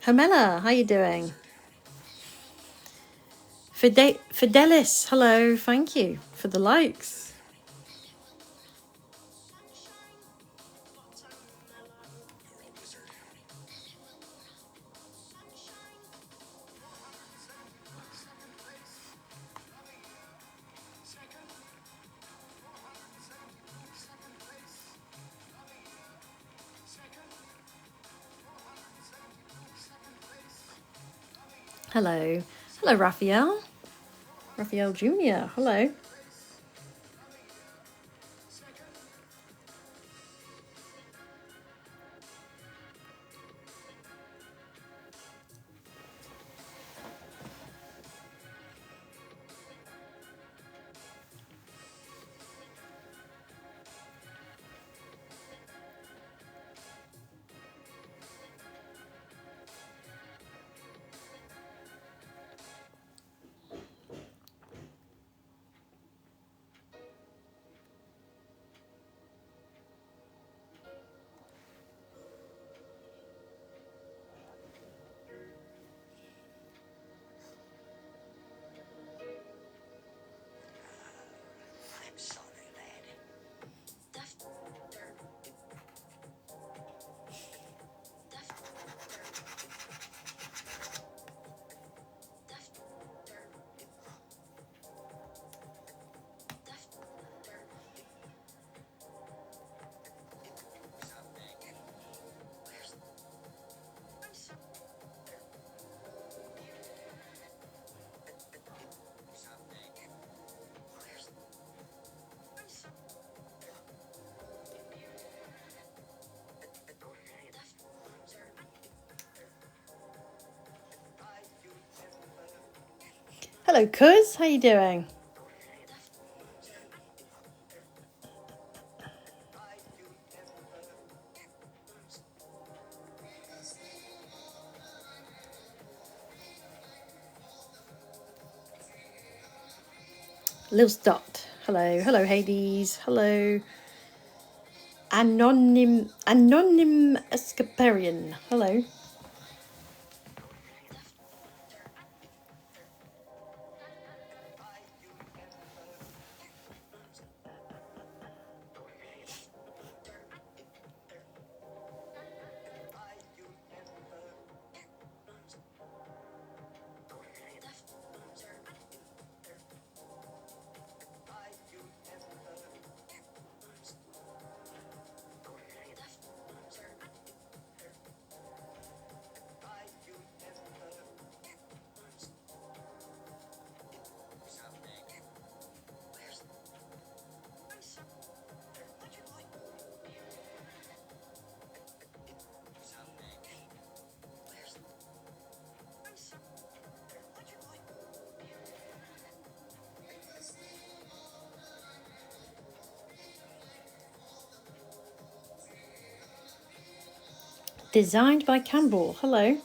Hamela, how you doing? Fidelis, hello, thank you for the likes. Hello. Hello, Raphael. Raphael Jr., hello. Hello, Cuz, how you doing? Lil Dot, hello. Hello, Hades, hello. Anonym Escaparian, hello. Designed by Campbell. Hello.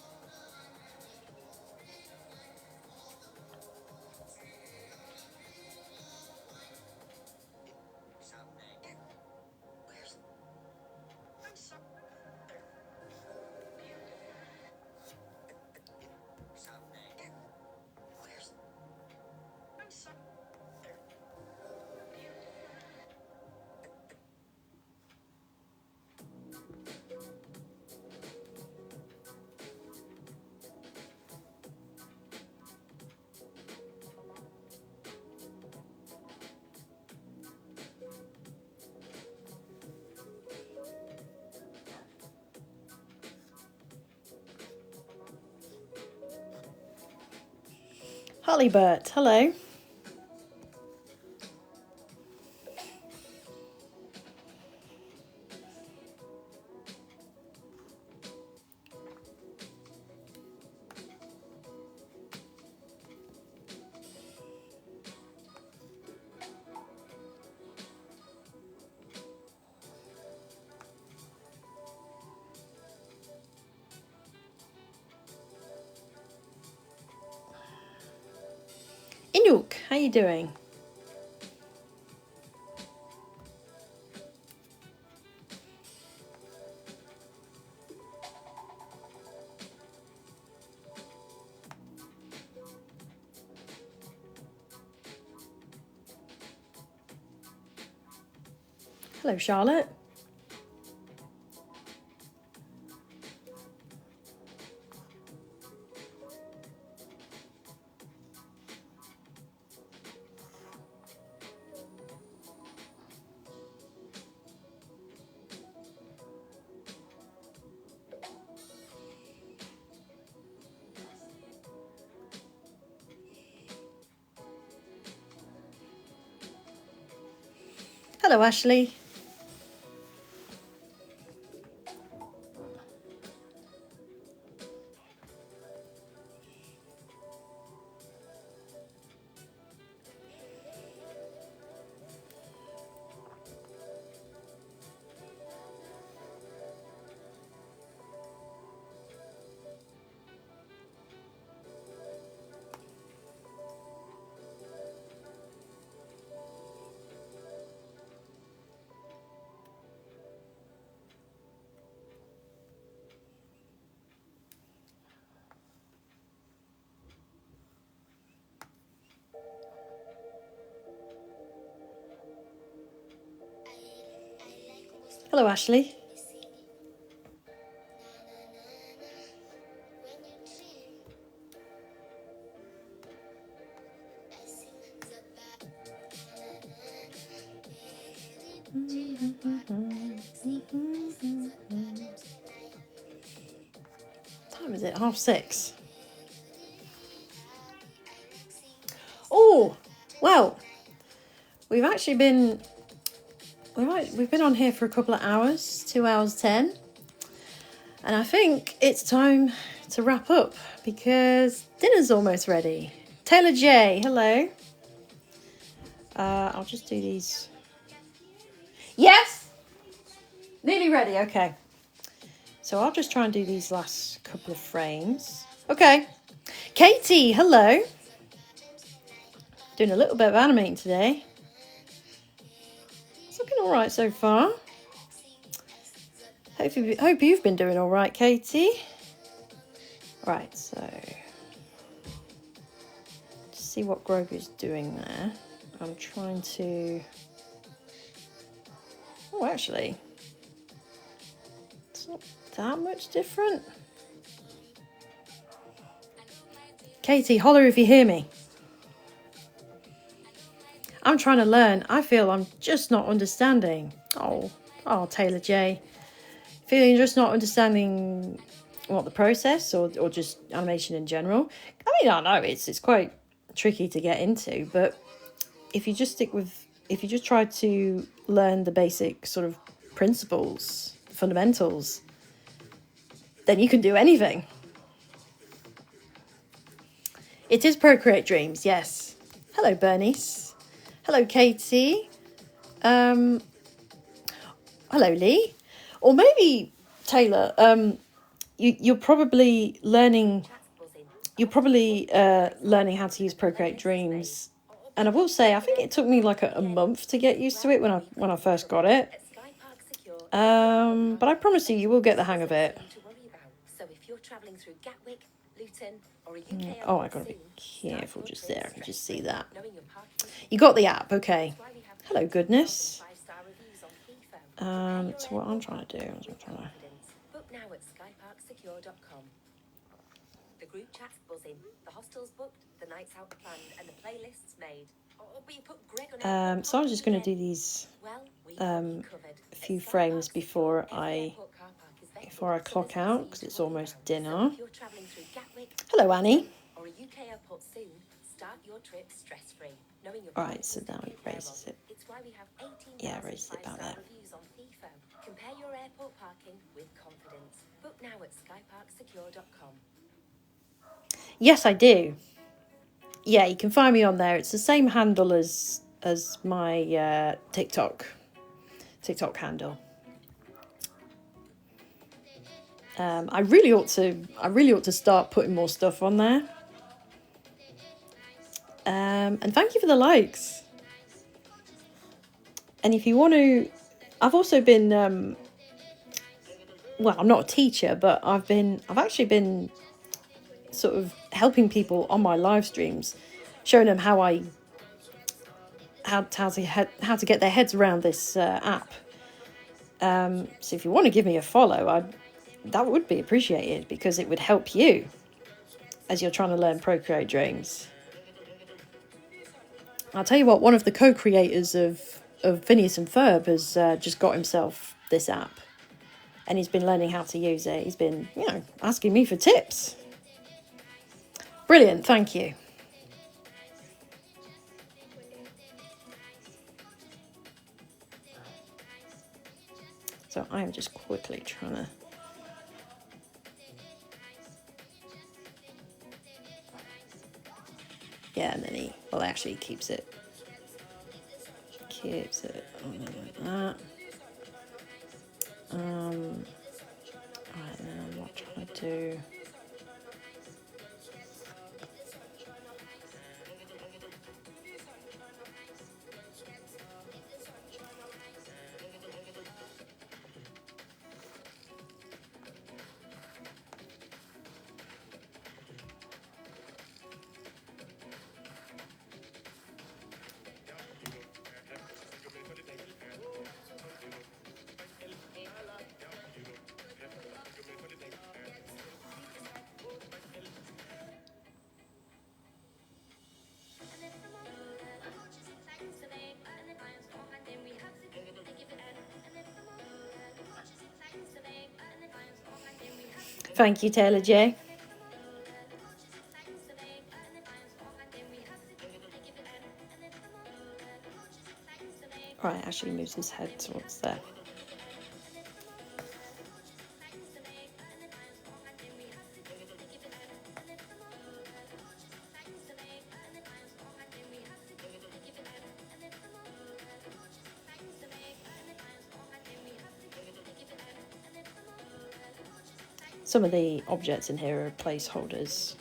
Hollybert, hello. Inuk, how you doing? Hello, Charlotte. Hello, Ashley. Hello, Ashley. What time is it? 6:30. Oh, well, we've actually been we've been on here for a couple of hours, 2 hours 10, and I think it's time to wrap up because dinner's almost ready. Taylor J, hello. I'll just do these. Yes, nearly ready. Okay, so I'll just try and do these last couple of frames. Okay, Katie, hello. Doing a little bit of animating today. It's looking all right so far. Hope you've been doing all right, Katie. Right, so see what Grogu's doing there. I'm trying to. Oh, actually, it's not that much different. Katie, holler if you hear me. I'm trying to learn. I feel I'm just not understanding. Oh, Taylor J. Feeling just not understanding what the process or just animation in general. I mean, I know it's quite tricky to get into, but if you just try to learn the basic sort of principles, fundamentals, then you can do anything. It is Procreate Dreams, yes. Hello, Bernice. Hello, Katie. Hello, Lee. Or maybe, Taylor, you're probably learning. You're probably learning how to use Procreate Dreams, and I will say I think it took me like a month to get used to it when I first got it. But I promise you, you will get the hang of it. So if you're traveling through Gatwick, Luton, or a Oh, I gotta be careful just there. I can just see that. You got the app, okay. Hello, goodness. So what I'm trying to do is book now at skyparksecure.com. The group chat's buzzing, the hostel's booked, the nights out planned, and the playlist's made. But you put Greg on so I'm just going to do these a few frames before I clock out because it's almost dinner. Hello, Annie. Or a UK airport soon, start your trip stress-free. Alright, so now it raises it. It's why we have 18 Yeah, raises it about there. reviews on FIFO. Compare your airport parking with confidence. Book now at skyparksecure.com. Yes, I do. Yeah, you can find me on there. It's the same handle as my TikTok handle. I really ought to start putting more stuff on there. And thank you for the likes. And if you want to, I've also been well, I'm not a teacher, but I've actually been sort of helping people on my live streams, showing them how to get their heads around this app. So if you want to give me a follow, that would be appreciated because it would help you as you're trying to learn Procreate Dreams. I'll tell you what, one of the co-creators of Phineas and Ferb has just got himself this app, and he's been learning how to use it. He's been, asking me for tips. Brilliant, thank you. So I'm just quickly trying to... Yeah, and then he actually keeps it like that. Right, now I'm not trying to do... Thank you, Taylor J. Right, actually moves his head towards there. Some of the objects in here are placeholders.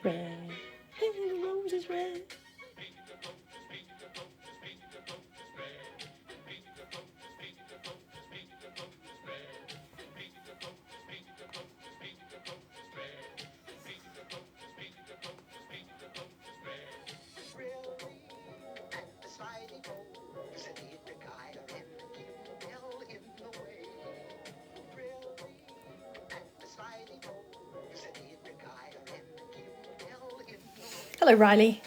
Red, the rose is red. Hello, Riley.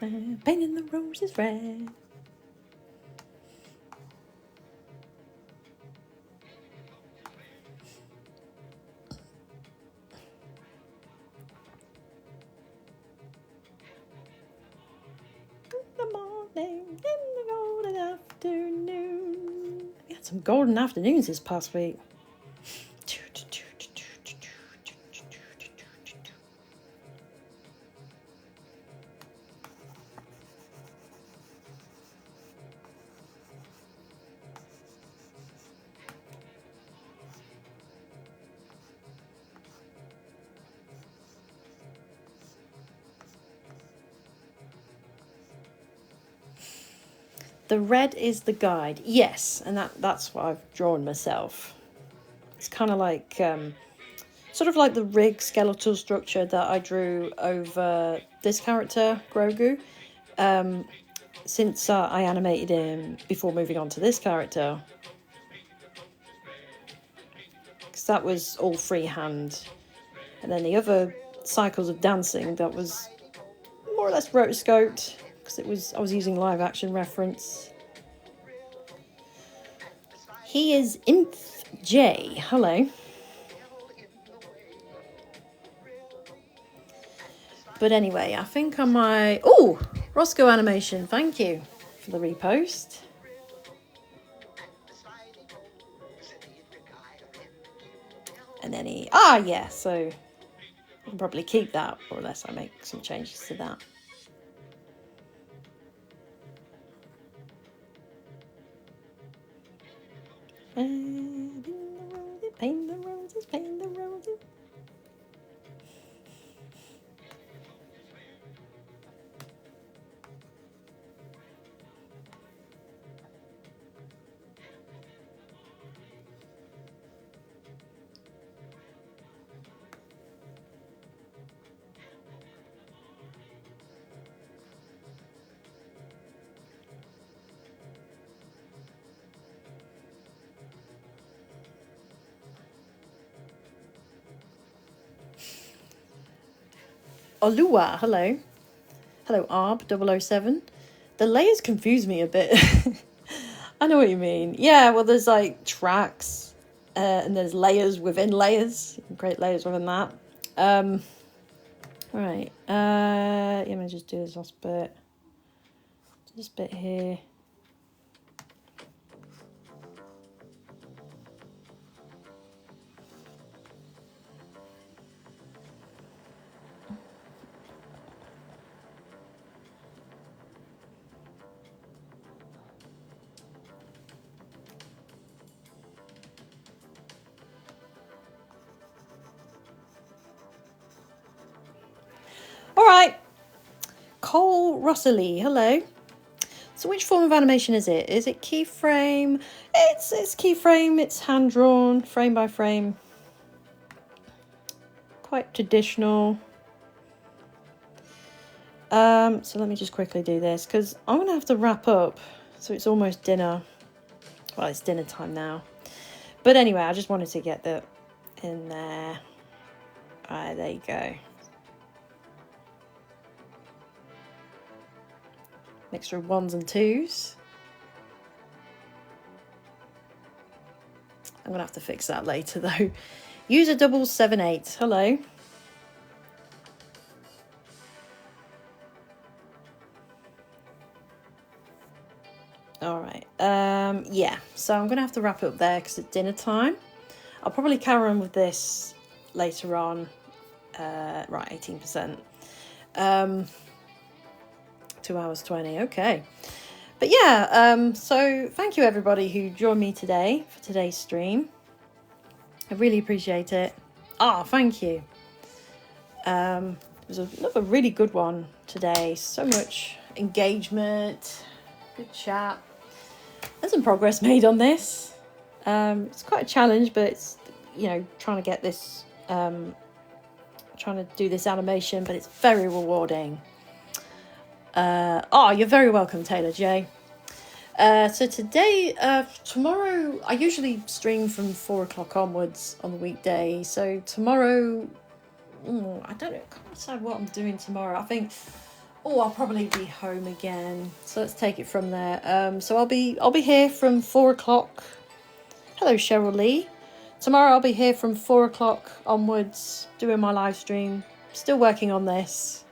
Painting the roses red. In the morning, in the golden afternoon. We had some golden afternoons this past week. The red is the guide. Yes, and that's what I've drawn myself. It's kind of like, sort of like the rig skeletal structure that I drew over this character, Grogu. Since I animated him before moving on to this character. Because that was all freehand. And then the other cycles of dancing, that was more or less rotoscoped. Because I was using live action reference. He is Imp J. Hello. But anyway, I think I might... Oh! Roscoe Animation, thank you for the repost. And then he... Ah, yeah, so I can probably keep that, or unless I make some changes to that. And paint the roses, paint the roses. Olua, hello. Hello, Arb007. The layers confuse me a bit. I know what you mean. Yeah, well, there's like tracks, and there's layers within layers. You can create layers within that. Right. Let me just do this last bit. This bit here. All right. Cole Rosalie, hello. So which form of animation is it? Is it keyframe? It's keyframe. It's hand drawn, frame by frame. Quite traditional. So let me just quickly do this because I'm gonna have to wrap up. So it's almost dinner. Well, it's dinner time now. But anyway, I just wanted to get that in there. All right, there you go. Mixture of 1s and 2s. I'm gonna have to fix that later though. User 778. Hello. All right. Yeah. So I'm gonna have to wrap it up there because it's dinner time. I'll probably carry on with this later on. Right, 18%. 2 hours 20. Okay. But yeah, so thank you everybody who joined me today for today's stream. I really appreciate it. Thank you. It was another really good one today. So much engagement, good chat. There's some progress made on this. It's quite a challenge, but it's, you know, trying to get this, trying to do this animation, but it's very rewarding. You're very welcome, Taylor J. So today, tomorrow, I usually stream from 4 o'clock onwards on the weekday. So tomorrow, I don't know, I can't decide what I'm doing tomorrow. I think Oh, I'll probably be home again. So let's take it from there. So I'll be here from 4 o'clock. Hello, Cheryl Lee. Tomorrow I'll be here from 4 o'clock onwards doing my live stream. Still working on this.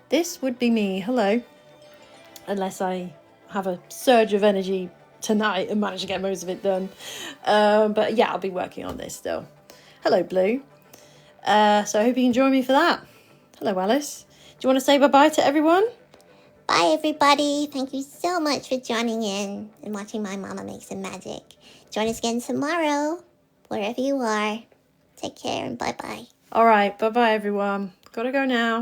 This would be me. Hello. Unless I have a surge of energy tonight and manage to get most of it done. But yeah, I'll be working on this still. Hello, Blue. So I hope you can join me for that. Hello, Alice. Do you want to say bye-bye to everyone? Bye, everybody. Thank you so much for joining in and watching my mama make some magic. Join us again tomorrow, wherever you are. Take care and bye-bye. All right. Bye-bye, everyone. Gotta go now.